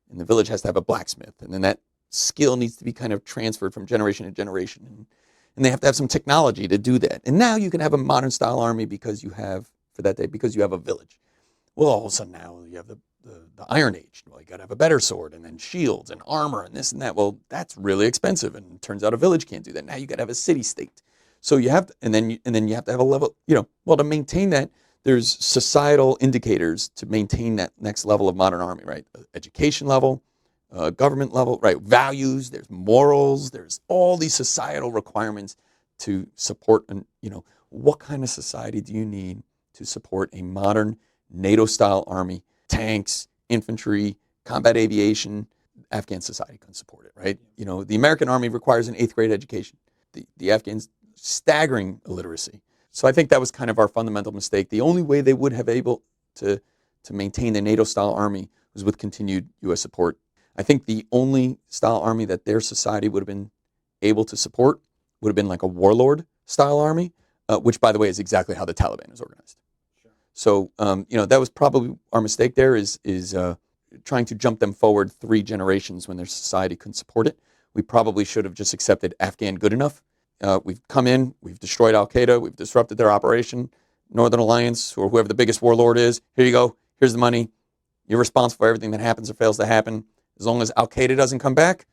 And the village has to have a blacksmith. And then that skill needs to be kind of transferred from generation to generation. And they have to have some technology to do that. And now you can have a modern style army because you have a village. Well, all of a sudden now you have the Iron Age. Well, you got to have a better sword, and then shields and armor and this and that. Well, that's really expensive, and it turns out a village can't do that. Now you got to have a city state. So you have to, and then you have to have a level. To maintain that, there's societal indicators to maintain that next level of modern army, right? Education level, government level, right? Values. There's morals. There's all these societal requirements to support. What kind of society do you need to support a modern NATO-style army? Tanks, infantry, combat aviation. Afghan society couldn't support it, right? The American Army requires an 8th grade education. The Afghans, staggering illiteracy. So I think that was kind of our fundamental mistake. The only way they would have able to maintain the NATO-style army was with continued U.S. support. I think the only style army that their society would have been able to support would have been like a warlord-style army, which, by the way, is exactly how the Taliban is organized. So, that was probably our mistake there is trying to jump them forward 3 generations when their society couldn't support it. We probably should have just accepted Afghan good enough. We've come in, we've destroyed Al-Qaeda, we've disrupted their operation. Northern Alliance, or whoever the biggest warlord is, here you go, here's the money. You're responsible for everything that happens or fails to happen. As long as Al-Qaeda doesn't come back,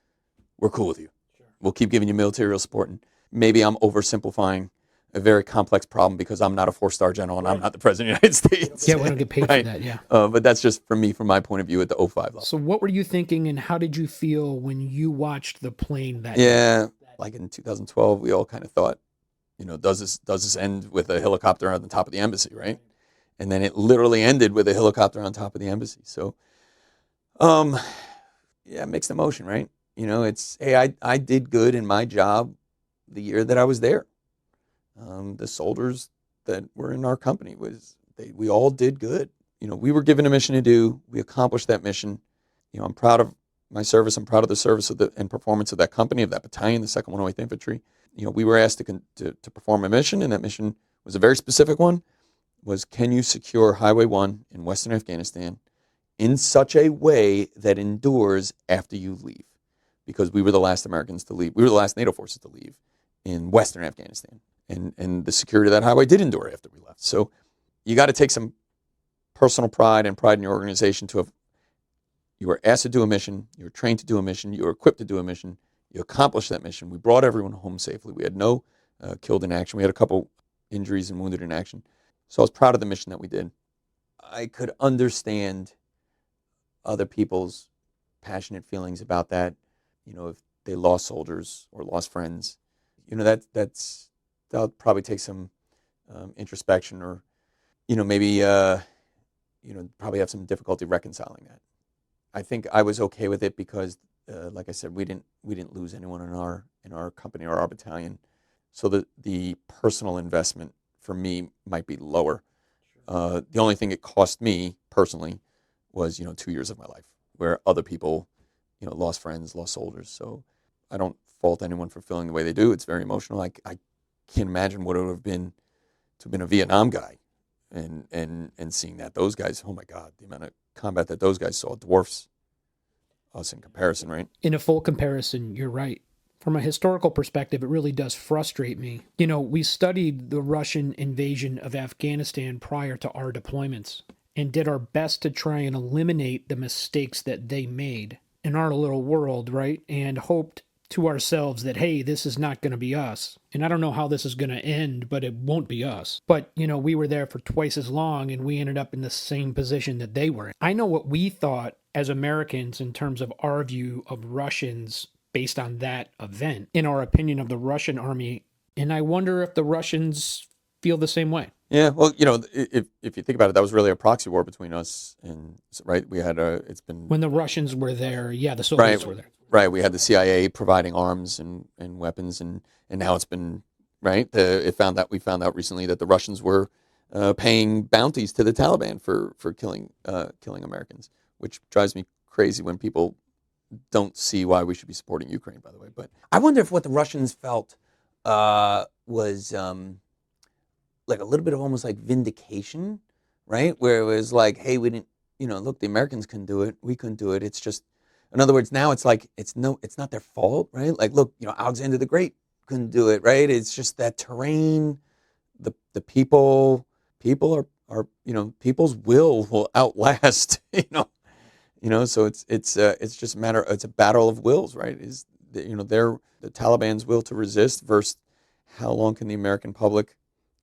we're cool with you. Sure. We'll keep giving you military support. And maybe I'm oversimplifying a very complex problem because I'm not a 4-star general and I'm not the president of the United States. Yeah, we don't get paid for that, yeah. But that's just from my point of view at the 05 level. So what were you thinking, and how did you feel when you watched the plane that day? Like in 2012, we all kind of thought, does this end with a helicopter on the top of the embassy, right? And then it literally ended with a helicopter on top of the embassy. So, mixed emotion, right? It's, hey, I did good in my job the year that I was there. The soldiers that were in our company we all did good. We were given a mission to do. We accomplished that mission. I'm proud of my service. I'm proud of the service and performance of that company, of that battalion, the 2nd 108th Infantry. We were asked to perform a mission, and that mission was a very specific one. Was, can you secure Highway 1 in Western Afghanistan in such a way that endures after you leave? Because we were the last Americans to leave. We were the last NATO forces to leave in Western Afghanistan. And the security of that highway did endure after we left. So you got to take some personal pride and pride in your organization you were asked to do a mission, you were trained to do a mission, you were equipped to do a mission, you accomplished that mission. We brought everyone home safely. We had no killed in action. We had a couple injuries and wounded in action. So I was proud of the mission that we did. I could understand other people's passionate feelings about that. If they lost soldiers or lost friends, that'll probably take some introspection, or maybe probably have some difficulty reconciling that. I think I was okay with it because, like I said, we didn't lose anyone in our company or our battalion, so the personal investment for me might be lower. The only thing it cost me personally was 2 years of my life, where other people lost friends, lost soldiers. So I don't fault anyone for feeling the way they do. It's very emotional. I can't imagine what it would have been to have been a Vietnam guy and seeing that. Those guys, oh my God, the amount of combat that those guys saw dwarfs us in comparison, right? In a full comparison, you're right. From a historical perspective, it really does frustrate me. We studied the Russian invasion of Afghanistan prior to our deployments and did our best to try and eliminate the mistakes that they made in our little world, right? And hoped to ourselves that, hey, this is not going to be us. And I don't know how this is going to end, but it won't be us. But, we were there for twice as long and we ended up in the same position that they were in. I know what we thought as Americans in terms of our view of Russians based on that event, in our opinion of the Russian army. And I wonder if the Russians feel the same way. Yeah, well, if you think about it, that was really a proxy war between us and, right? We had it's been when the Russians were there, the Soviets were there. Right, we had the CIA providing arms and weapons, and now it's been right. We found out recently that the Russians were paying bounties to the Taliban for killing Americans, which drives me crazy when people don't see why we should be supporting Ukraine. By the way, but I wonder if what the Russians felt was like a little bit of almost like vindication, right? Where it was like, hey, we didn't, look, the Americans couldn't do it, we couldn't do it. It's just, in other words, now it's like it's not their fault, right? Like, look, Alexander the Great couldn't do it, right? It's just that terrain, the people are people's will outlast, So it's just a matter. It's a battle of wills, right? Is the Taliban's will to resist versus how long can the American public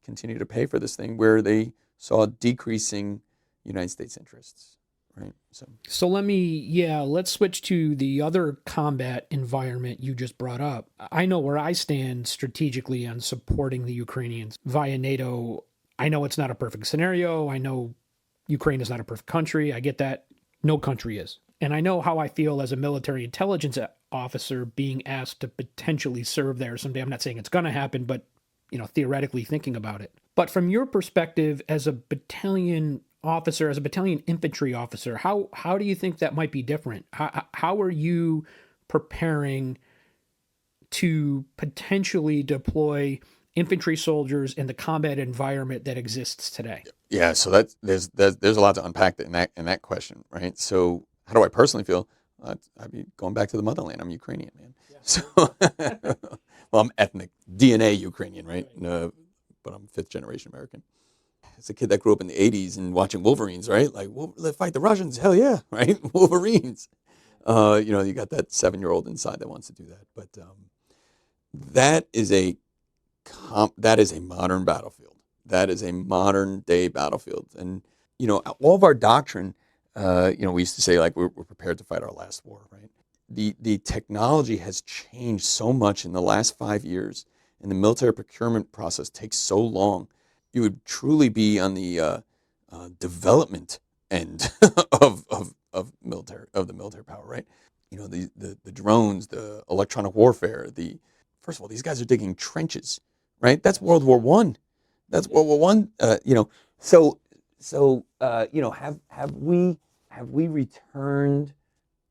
continue to pay for this thing where they saw decreasing United States interests, right? So let's switch to the other combat environment you just brought up. I know where I stand strategically on supporting the Ukrainians via NATO. I know it's not a perfect scenario. I know Ukraine is not a perfect country. I get that. No country is. And I know how I feel as a military intelligence officer being asked to potentially serve there someday. I'm not saying it's going to happen, but theoretically thinking about it. But from your perspective as a battalion officer, as a battalion infantry officer, how do you think that might be different? How are you preparing to potentially deploy infantry soldiers in the combat environment that exists today? Yeah, so there's a lot to unpack in that question, right? So how do I personally feel? I'd be going back to the motherland. I'm Ukrainian, man. Yeah. So, well, I'm ethnic DNA Ukrainian, right? But I'm fifth generation American. As a kid that grew up in the '80s and watching Wolverines, right? Like, let's fight the Russians. Hell yeah, right? Wolverines. You got that 7-year-old inside that wants to do that. But that is a modern battlefield. That is a modern day battlefield, and all of our doctrine. We used to say like we're prepared to fight our last war, right? The technology has changed so much in the last 5 years, and the military procurement process takes so long. You would truly be on the development end of the military power, right? The drones, the electronic warfare. First of all, these guys are digging trenches, right? That's World War I. That's World War I. Have we returned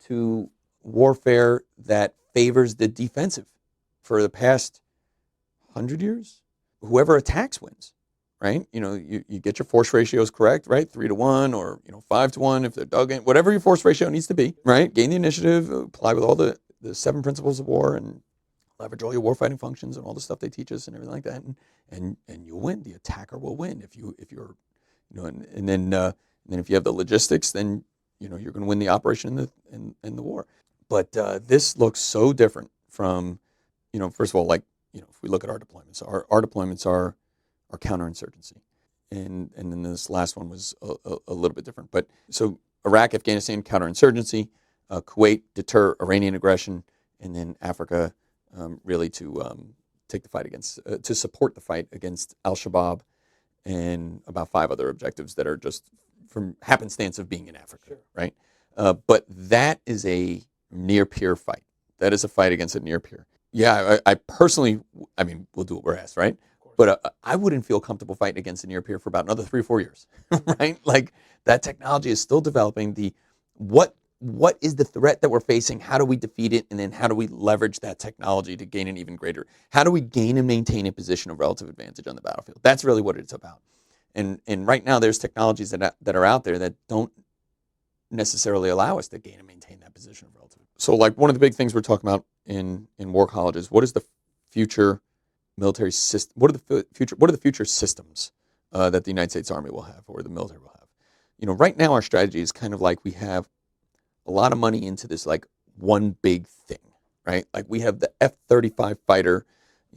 to warfare that favors the defensive for the past 100 years? Whoever attacks wins, right? You get your force ratios correct, right? 3-1 or 5-1 if they're dug in, whatever your force ratio needs to be, right? Gain the initiative, apply with all the 7 principles of war, and leverage all your warfighting functions and all the stuff they teach us and everything like that, and you'll win. The attacker will win if you're and then if you have the logistics, then you're going to win the operation in the war. But this looks so different from first of all, like if we look at our deployments, our deployments are counterinsurgency, and then this last one was a little bit different. But so Iraq, Afghanistan, counterinsurgency, Kuwait, deter Iranian aggression, and then Africa, really to take the fight against to support the fight against Al-Shabaab, and about 5 other objectives that are just from happenstance of being in Africa, sure. Right? But that is a near-peer fight. That is a fight against a near-peer. Yeah, I personally, we'll do what we're asked, right? But I wouldn't feel comfortable fighting against a near-peer for about another 3 or 4 years, right? Like, that technology is still developing. What is the threat that we're facing? How do we defeat it? And then how do we leverage that technology to gain an even greater? How do we gain and maintain a position of relative advantage on the battlefield? That's really what it's about. And right now, there's technologies that are out there that don't necessarily allow us to gain and maintain that position of relative. So, like, one of the big things we're talking about in war colleges, what is the future military system? What are the future systems that the United States Army will have, or the military will have? Right now our strategy is kind of like we have a lot of money into this like one big thing, right? Like we have the F-35 fighter.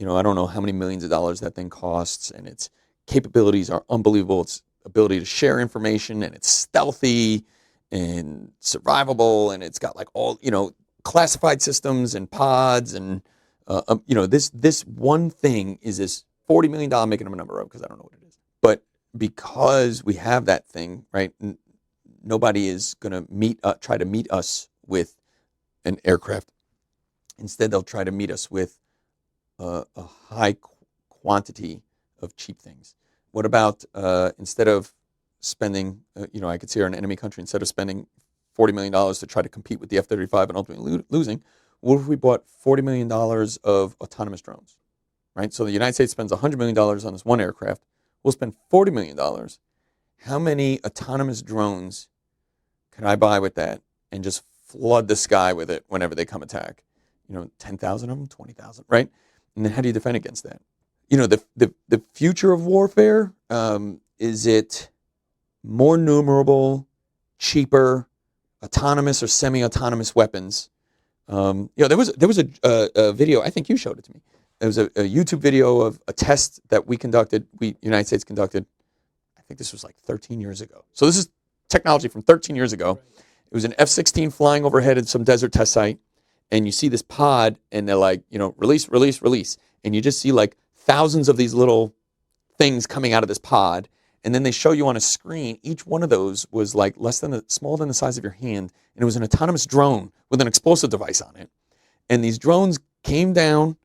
I don't know how many millions of dollars that thing costs, and its capabilities are unbelievable. Its ability to share information, and it's stealthy and survivable, and it's got like all classified systems and pods, and this one thing is this $40 million, making up a number of because I don't know what it is, but because we have that thing, right? Nobody is going to try to meet us with an aircraft. Instead, they'll try to meet us with a high quantity of cheap things. What about instead of spending, I could see our enemy country, instead of spending $40 million to try to compete with the F-35 and ultimately losing, what if we bought $40 million of autonomous drones, right? So the United States spends $100 million on this one aircraft. We'll spend $40 million. How many autonomous drones can I buy with that and just flood the sky with it whenever they come attack? 10,000 of them, 20,000, right? And then how do you defend against that? The future of warfare, is it more numerable, cheaper, autonomous or semi-autonomous weapons? There was a video, I think you showed it to me. There was a YouTube video of a test that United States conducted. I think this was like 13 years ago. So this is technology from 13 years ago. It was an F-16 flying overhead at some desert test site, and you see this pod, and they're like, release, release, release. And you just see like thousands of these little things coming out of this pod, and then they show you on a screen, each one of those was like smaller than the size of your hand, and it was an autonomous drone with an explosive device on it. And these drones came down,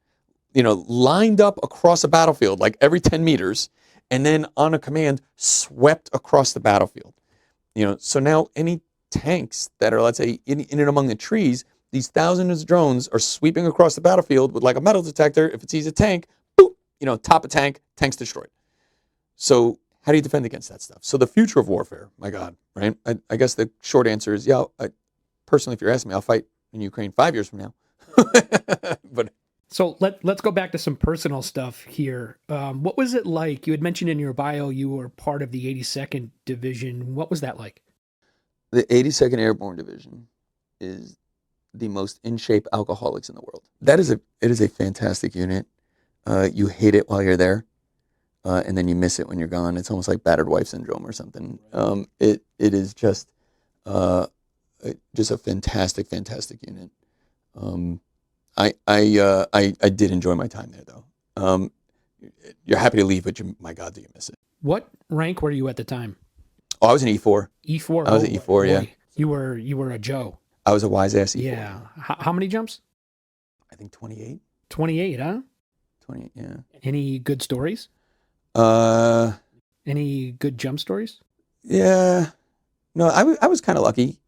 lined up across a battlefield like every 10 meters, and then on a command swept across the battlefield. So now any tanks that are, let's say, in and among the trees, these thousands of drones are sweeping across the battlefield with like a metal detector. If it sees a tank, boop, top a tank, tank's destroyed. So how do you defend against that stuff? So the future of warfare, my God, right? I guess the short answer is, personally, if you're asking me, I'll fight in Ukraine 5 years from now. But so let's go back to some personal stuff here. What was it like? You had mentioned in your bio you were part of the 82nd Division. What was that like? The 82nd Airborne Division is the most in shape alcoholics in the world. It is a fantastic unit. You hate it while you're there, and then you miss it when you're gone. It's almost like battered wife syndrome or something. It is just a fantastic unit. I did enjoy my time there, though. You're happy to leave, but my God, do you miss it? What rank were you at the time? Oh, I was an E4. E4. I was an E4. Boy. Yeah. You were a Joe. I was a wise ass E4. Yeah. How many jumps? I think 28. 28, huh? 28. Yeah. Any good stories? Any good jump stories? Yeah. No, I was kind of lucky.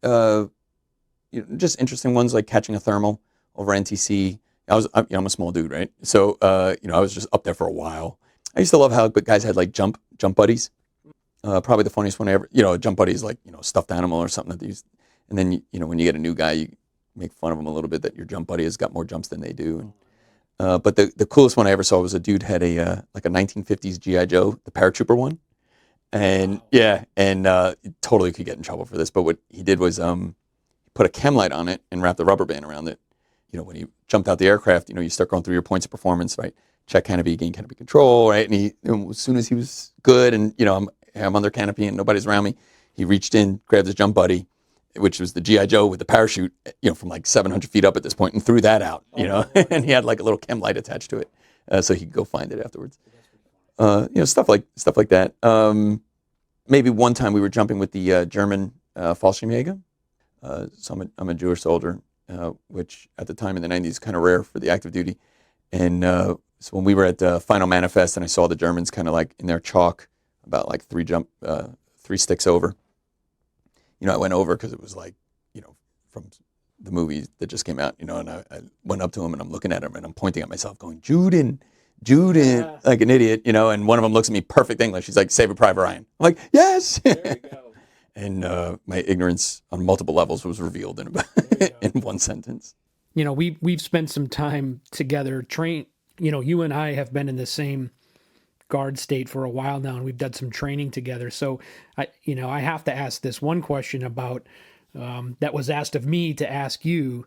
Just interesting ones like catching a thermal over NTC. I'm a small dude, right? So I was just up there for a while. I used to love how guys had like jump buddies. Probably the funniest one I ever. A jump buddy is like a stuffed animal or something that they use. And then when you get a new guy, you make fun of him a little bit that your jump buddy has got more jumps than they do. But the coolest one I ever saw was a dude had a 1950s GI Joe, the paratrooper one, and totally could get in trouble for this. But what he did was he put a chem light on it and wrapped the rubber band around it. When he jumped out the aircraft, you start going through your points of performance, right? Check canopy, gain canopy control, right? And as soon as he was good, and I'm under canopy and nobody's around me, he reached in, grabbed his jump buddy, which was the GI Joe with the parachute, from like 700 feet up at this point, and threw that out, and he had like a little chem light attached to it, so he could go find it afterwards. Stuff like that. Maybe one time we were jumping with the German Fallschirmjäger. So I'm a Jewish soldier, which at the time in the 90s is kind of rare for the active duty. And so when we were at Final Manifest and I saw the Germans kind of like in their chalk about like three sticks over, I went over because it was like, from the movie that just came out, and I went up to him and I'm looking at him and I'm pointing at myself going, Juden, yeah. Like an idiot, and one of them looks at me perfect English. He's like, Saving Private Ryan. I'm like, yes. There you go. And my ignorance on multiple levels was revealed in one sentence. we've spent some time together. You and I have been in the same guard state for a while now, and we've done some training together. So I have to ask this one question about that was asked of me to ask you.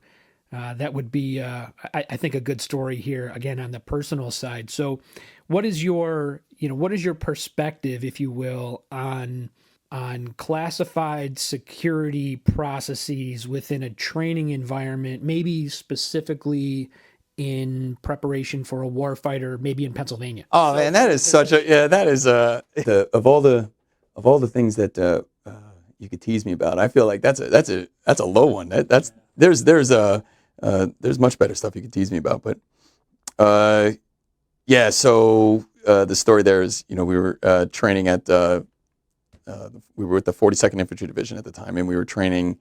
That would be, I think, a good story here again on the personal side. So, what is your perspective, if you will, on classified security processes within a training environment, maybe specifically in preparation for a warfighter, maybe in Pennsylvania? Oh man, that is such a that is of all the things that you could tease me about. I feel like that's a low one. That's there's much better stuff you could tease me about, but yeah. So the story there is, we were training at we were with the 42nd Infantry Division at the time, and we were training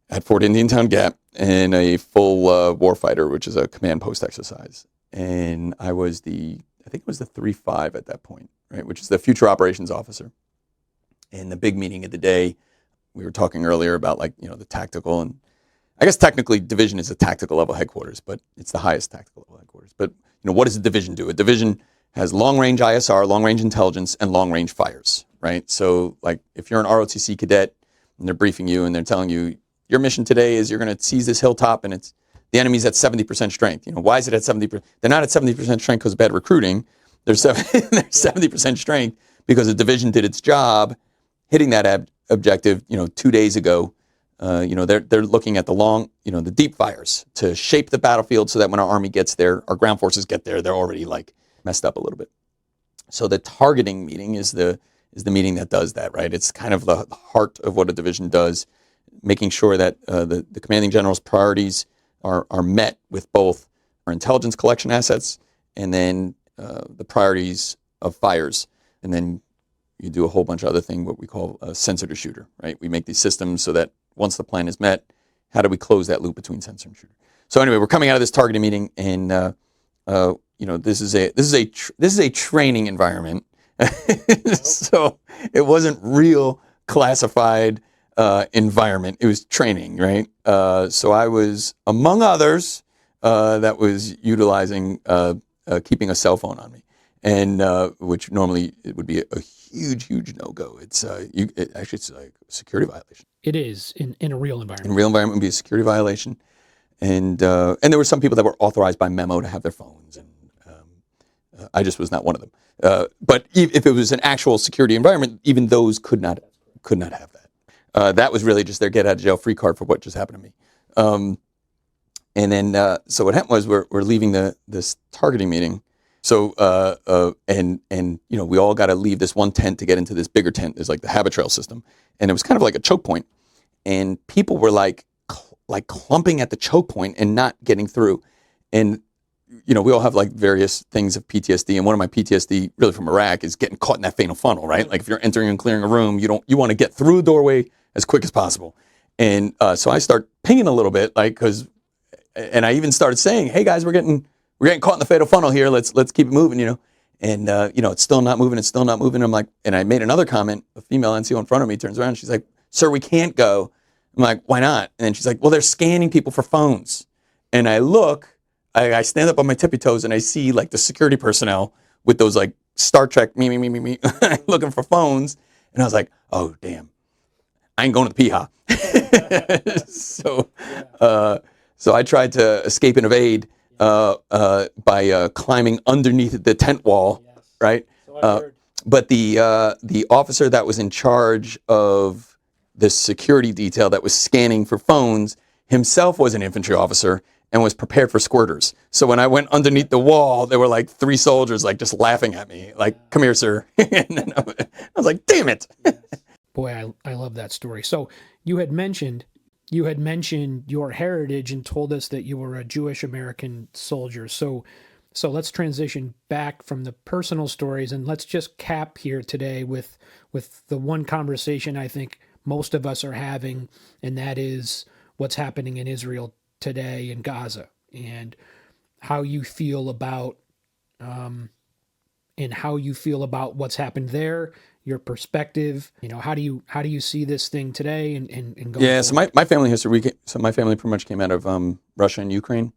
at Fort Indiantown Gap in a full warfighter, which is a command post exercise. And I think it was the 3-5 at that point, right, which is the future operations officer. And the big meeting of the day, we were talking earlier about the tactical, and I guess technically division is a tactical level headquarters, but it's the highest tactical level headquarters. But what does a division do? A division has long-range ISR, long-range intelligence, and long-range fires, right? So if you're an ROTC cadet and they're briefing you and they're telling you, your mission today is you're going to seize this hilltop and the enemy's at 70% strength. Why is it at 70%? They're not at 70% strength because of bad recruiting. They're 70% strength because the division did its job hitting that objective, 2 days ago. They're looking at the deep fires to shape the battlefield so that when our army gets there, our ground forces get there, they're already messed up a little bit. So the targeting meeting is the meeting that does that, right? It's kind of the heart of what a division does, making sure that the commanding general's priorities are met with both our intelligence collection assets and then the priorities of fires. And then you do a whole bunch of other things, what we call a sensor to shooter, right? We make these systems so that once the plan is met, how do we close that loop between sensor and shooter? So anyway, we're coming out of this targeting meeting, and this is a training environment. So it wasn't real classified environment. It was training, right? So I was, among others, that was utilizing keeping a cell phone on me, and which normally it would be a huge no-go. It's it's like a security violation. It is in a real environment. In a real environment, it would be a security violation, and there were some people that were authorized by memo to have their phones, and I just was not one of them. But if it was an actual security environment, even those could not have that. That was really just their get out of jail free card for what just happened to me. And then so what happened was we're leaving this targeting meeting. So we all got to leave this one tent to get into this bigger tent. There's the habit trail system, and it was kind of like a choke point, and people were like clumping at the choke point and not getting through. And we all have various things of PTSD, and one of my PTSD really from Iraq is getting caught in that fatal funnel, right? If you're entering and clearing a room, you want to get through the doorway as quick as possible. And so I start pinging a little bit, and I even started saying, "Hey guys, we're getting caught in the fatal funnel here. Let's keep it moving, And it's still not moving. It's still not moving. I'm like, and I made another comment. A female NCO in front of me turns around. She's like, "Sir, we can't go." I'm like, "Why not?" And then she's like, "Well, they're scanning people for phones." And I look. I stand up on my tippy toes and I see the security personnel with those Star Trek me looking for phones, and I was like, "Oh damn, I ain't going to the PHA." So I tried to escape and evade by climbing underneath the tent wall, right? But the officer that was in charge of the security detail that was scanning for phones himself was an infantry officer and was prepared for squirters. So when I went underneath the wall, there were 3 soldiers just laughing at me, "Come here, sir." And then I was like, "Damn it." Boy, I love that story. So you had mentioned your heritage and told us that you were a Jewish American soldier. So let's transition back from the personal stories, and let's just cap here today with the one conversation I think most of us are having, and that is what's happening in Israel today in Gaza, and how you feel about and how you feel about what's happened there, your perspective. How do you see this thing today and going Yeah, forward? my family history, my family pretty much came out of Russia and Ukraine,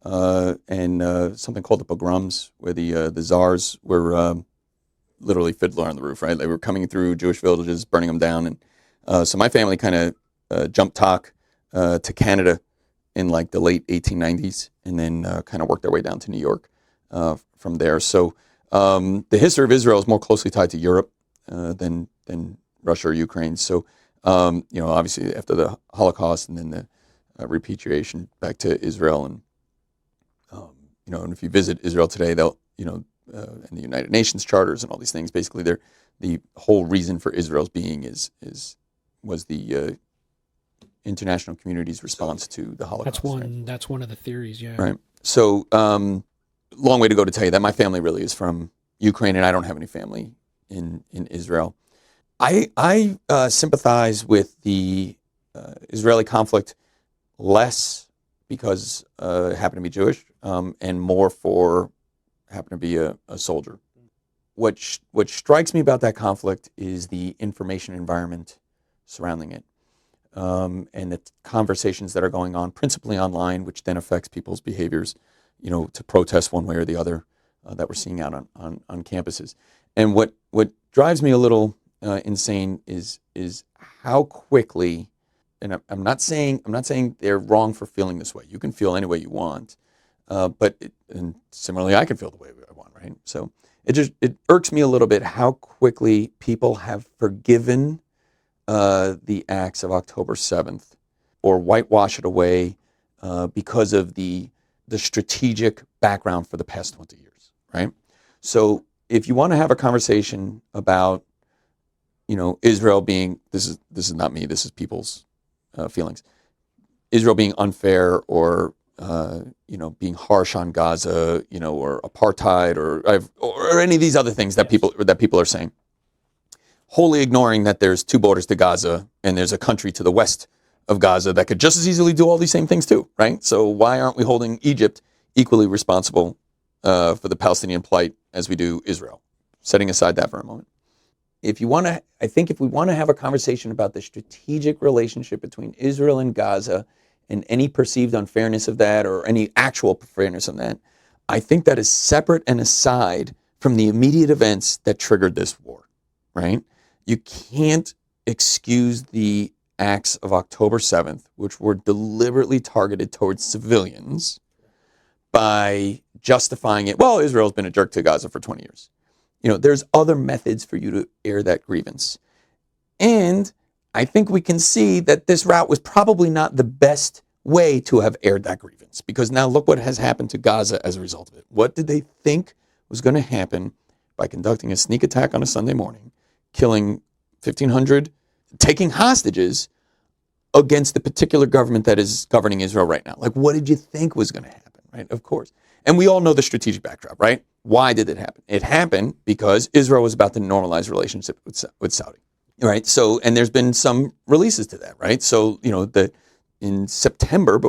and something called the pogroms, where the czars were literally Fiddler on the Roof, right? They were coming through Jewish villages, burning them down, and so my family kind of jumped talk to Canada in like the late 1890s, and then kind of worked their way down to New York from there. So the history of Israel is more closely tied to Europe than Russia or Ukraine. So obviously after the Holocaust and then the repatriation back to Israel, and and if you visit Israel today, they'll and the United Nations charters and all these things, basically the whole reason for Israel's being was the international community's response to the Holocaust. That's one of the theories, yeah. Right. So long way to go to tell you that my family really is from Ukraine, and I don't have any family in Israel. I sympathize with the Israeli conflict less because I happen to be Jewish, and more for happen to be a soldier. What strikes me about that conflict is the information environment surrounding it, and the conversations that are going on, principally online, which then affects people's behaviors, to protest one way or the other, that we're seeing out on campuses. And what drives me a little insane is how quickly, and I'm not saying they're wrong for feeling this way. You can feel any way you want, and similarly, I can feel the way I want, right? So it irks me a little bit how quickly people have forgiven the acts of October 7th or whitewash it away because of the strategic background for the past 20 years, right? So if you want to have a conversation about, Israel being, this is not me, this is people's feelings, Israel being unfair or being harsh on Gaza, or apartheid, or any of these other things that people are saying, wholly ignoring that there's two borders to Gaza and there's a country to the west of Gaza that could just as easily do all these same things too, right? So why aren't we holding Egypt equally responsible for the Palestinian plight as we do Israel? Setting aside that for a moment. If we want to have a conversation about the strategic relationship between Israel and Gaza and any perceived unfairness of that or any actual fairness of that, I think that is separate and aside from the immediate events that triggered this war, right? You can't excuse the acts of October 7th, which were deliberately targeted towards civilians, by justifying it. Well, Israel's been a jerk to Gaza for 20 years. There's other methods for you to air that grievance. And I think we can see that this route was probably not the best way to have aired that grievance, because now look what has happened to Gaza as a result of it. What did they think was going to happen by conducting a sneak attack on a Sunday morning, killing 1,500, taking hostages against the particular government that is governing Israel right now? Like, what did you think was going to happen, right? Of course. And we all know the strategic backdrop, right? Why did it happen? It happened because Israel was about to normalize relationship with Saudi, right? So, and there's been some releases to that, right? So, in September,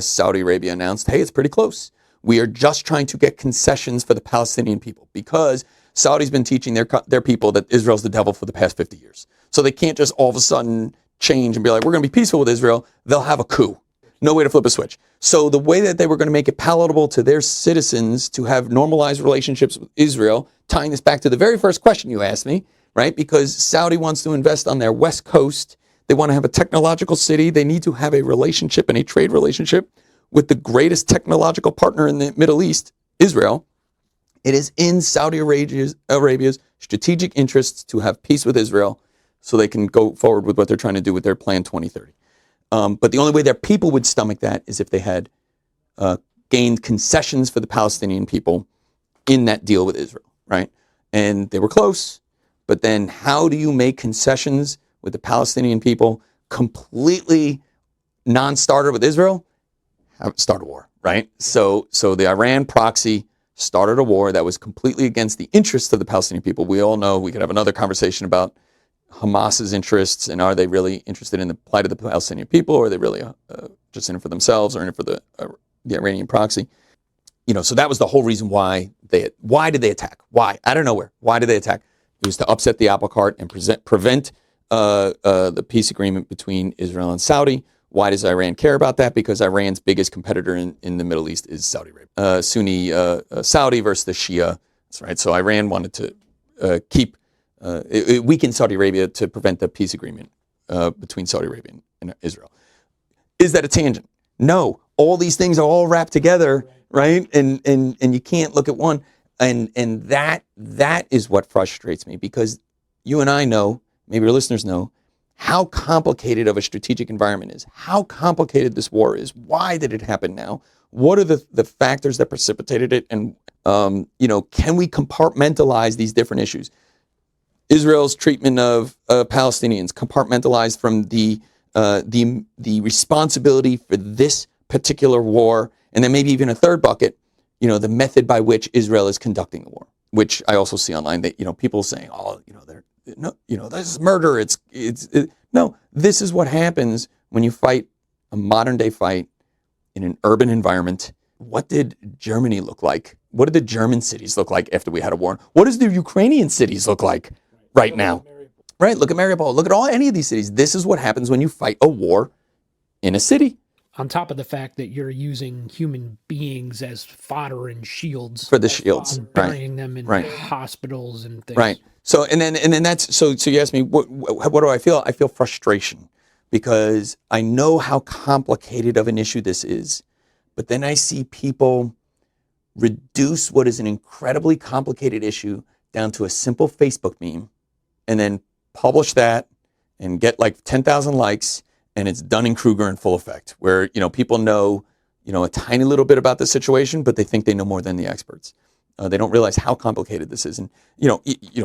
Saudi Arabia announced, hey, it's pretty close. We are just trying to get concessions for the Palestinian people, because Saudi's been teaching their people that Israel's the devil for the past 50 years. So they can't just all of a sudden change and be like, we're going to be peaceful with Israel. They'll have a coup. No way to flip a switch. So the way that they were going to make it palatable to their citizens to have normalized relationships with Israel, tying this back to the very first question you asked me, right? Because Saudi wants to invest on their west coast. They want to have a technological city. They need to have a relationship and a trade relationship with the greatest technological partner in the Middle East, Israel. It is in Saudi Arabia's strategic interests to have peace with Israel so they can go forward with what they're trying to do with their Plan 2030. But the only way their people would stomach that is if they had gained concessions for the Palestinian people in that deal with Israel, right? And they were close, but then how do you make concessions with the Palestinian people completely non-starter with Israel? Start a war, right? So the Iran proxy started a war that was completely against the interests of the Palestinian people. We all know, we could have another conversation about Hamas's interests, and are they really interested in the plight of the Palestinian people, or are they really just in it for themselves or in it for the Iranian proxy? So that was the whole reason why did they attack? Why? Out of nowhere. Why did they attack? It was to upset the apple cart and prevent the peace agreement between Israel and Saudi. Why does Iran care about that? Because Iran's biggest competitor in the Middle East is Saudi Arabia. Sunni Saudi versus the Shia. That's right. So Iran wanted to it weakened Saudi Arabia to prevent the peace agreement between Saudi Arabia and Israel. Is that a tangent? No. All these things are all wrapped together, right? And you can't look at one. And that is what frustrates me, because you and I know, maybe your listeners know, how complicated of a strategic environment is, how complicated this war is. Why did it happen now? What are the factors that precipitated it? And, can we compartmentalize these different issues? Israel's treatment of Palestinians, compartmentalized from the responsibility for this particular war, and then maybe even a third bucket, the method by which Israel is conducting the war, which I also see online that, people saying, this is murder. No, this is what happens when you fight a modern day fight in an urban environment. What did Germany look like? What did the German cities look like after we had a war? What does the Ukrainian cities look like right now? Right? Look at Mariupol. Look at any of these cities. This is what happens when you fight a war in a city. On top of the fact that you're using human beings as fodder and shields for the shields, burying them in hospitals and things. Right. So and then that's so you asked me what do I feel? I feel frustration, because I know how complicated of an issue this is, but then I see people reduce what is an incredibly complicated issue down to a simple Facebook meme, and then publish that and get like 10,000 likes. And it's Dunning-Kruger in full effect, where, people know, a tiny little bit about the situation, but they think they know more than the experts. They don't realize how complicated this is. And,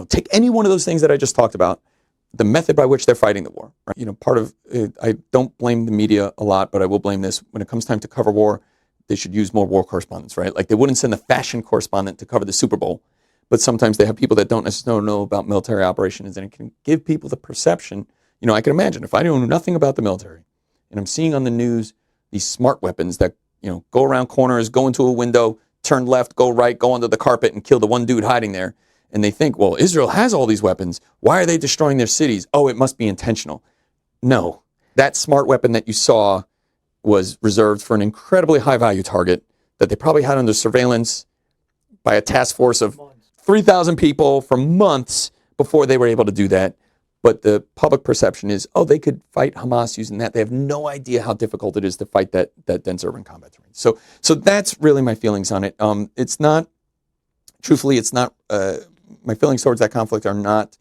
take any one of those things that I just talked about, the method by which they're fighting the war. Right? Part of I don't blame the media a lot, but I will blame this. When it comes time to cover war, they should use more war correspondents, right? Like, they wouldn't send the fashion correspondent to cover the Super Bowl, but sometimes they have people that don't necessarily know about military operations, and it can give people the perception. I can imagine if I know nothing about the military and I'm seeing on the news these smart weapons that, go around corners, go into a window, turn left, go right, go under the carpet and kill the one dude hiding there. And they think, well, Israel has all these weapons. Why are they destroying their cities? Oh, it must be intentional. No, that smart weapon that you saw was reserved for an incredibly high value target that they probably had under surveillance by a task force of 3,000 people for months before they were able to do that. But the public perception is, they could fight Hamas using that. They have no idea how difficult it is to fight that dense urban combat terrain. So that's really my feelings on it. It's not, truthfully, my feelings towards that conflict are not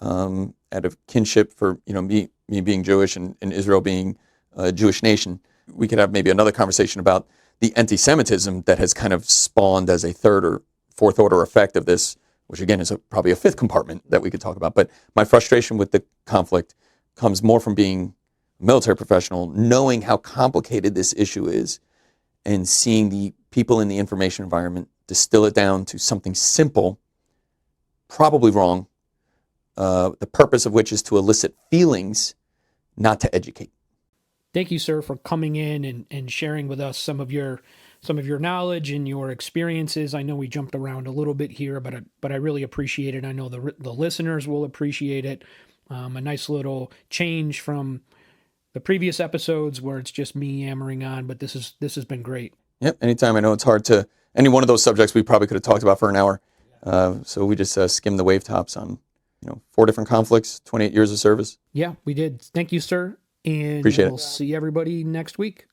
out of kinship for, me being Jewish and Israel being a Jewish nation. We could have maybe another conversation about the anti-Semitism that has kind of spawned as a third or fourth order effect of this, which again is probably a fifth compartment that we could talk about. But my frustration with the conflict comes more from being a military professional, knowing how complicated this issue is, and seeing the people in the information environment distill it down to something simple, probably wrong, the purpose of which is to elicit feelings, not to educate. Thank you, sir, for coming in and sharing with us some of your knowledge and your experiences. I know we jumped around a little bit here, but I really appreciate it. I know the listeners will appreciate it. A nice little change from the previous episodes where it's just me yammering on, but this has been great. Yep, anytime. I know it's hard to, any one of those subjects we probably could have talked about for an hour. So we just skimmed the wave tops on 4 different conflicts, 28 years of service. Yeah, we did. Thank you, sir. And Appreciate we'll see everybody next week.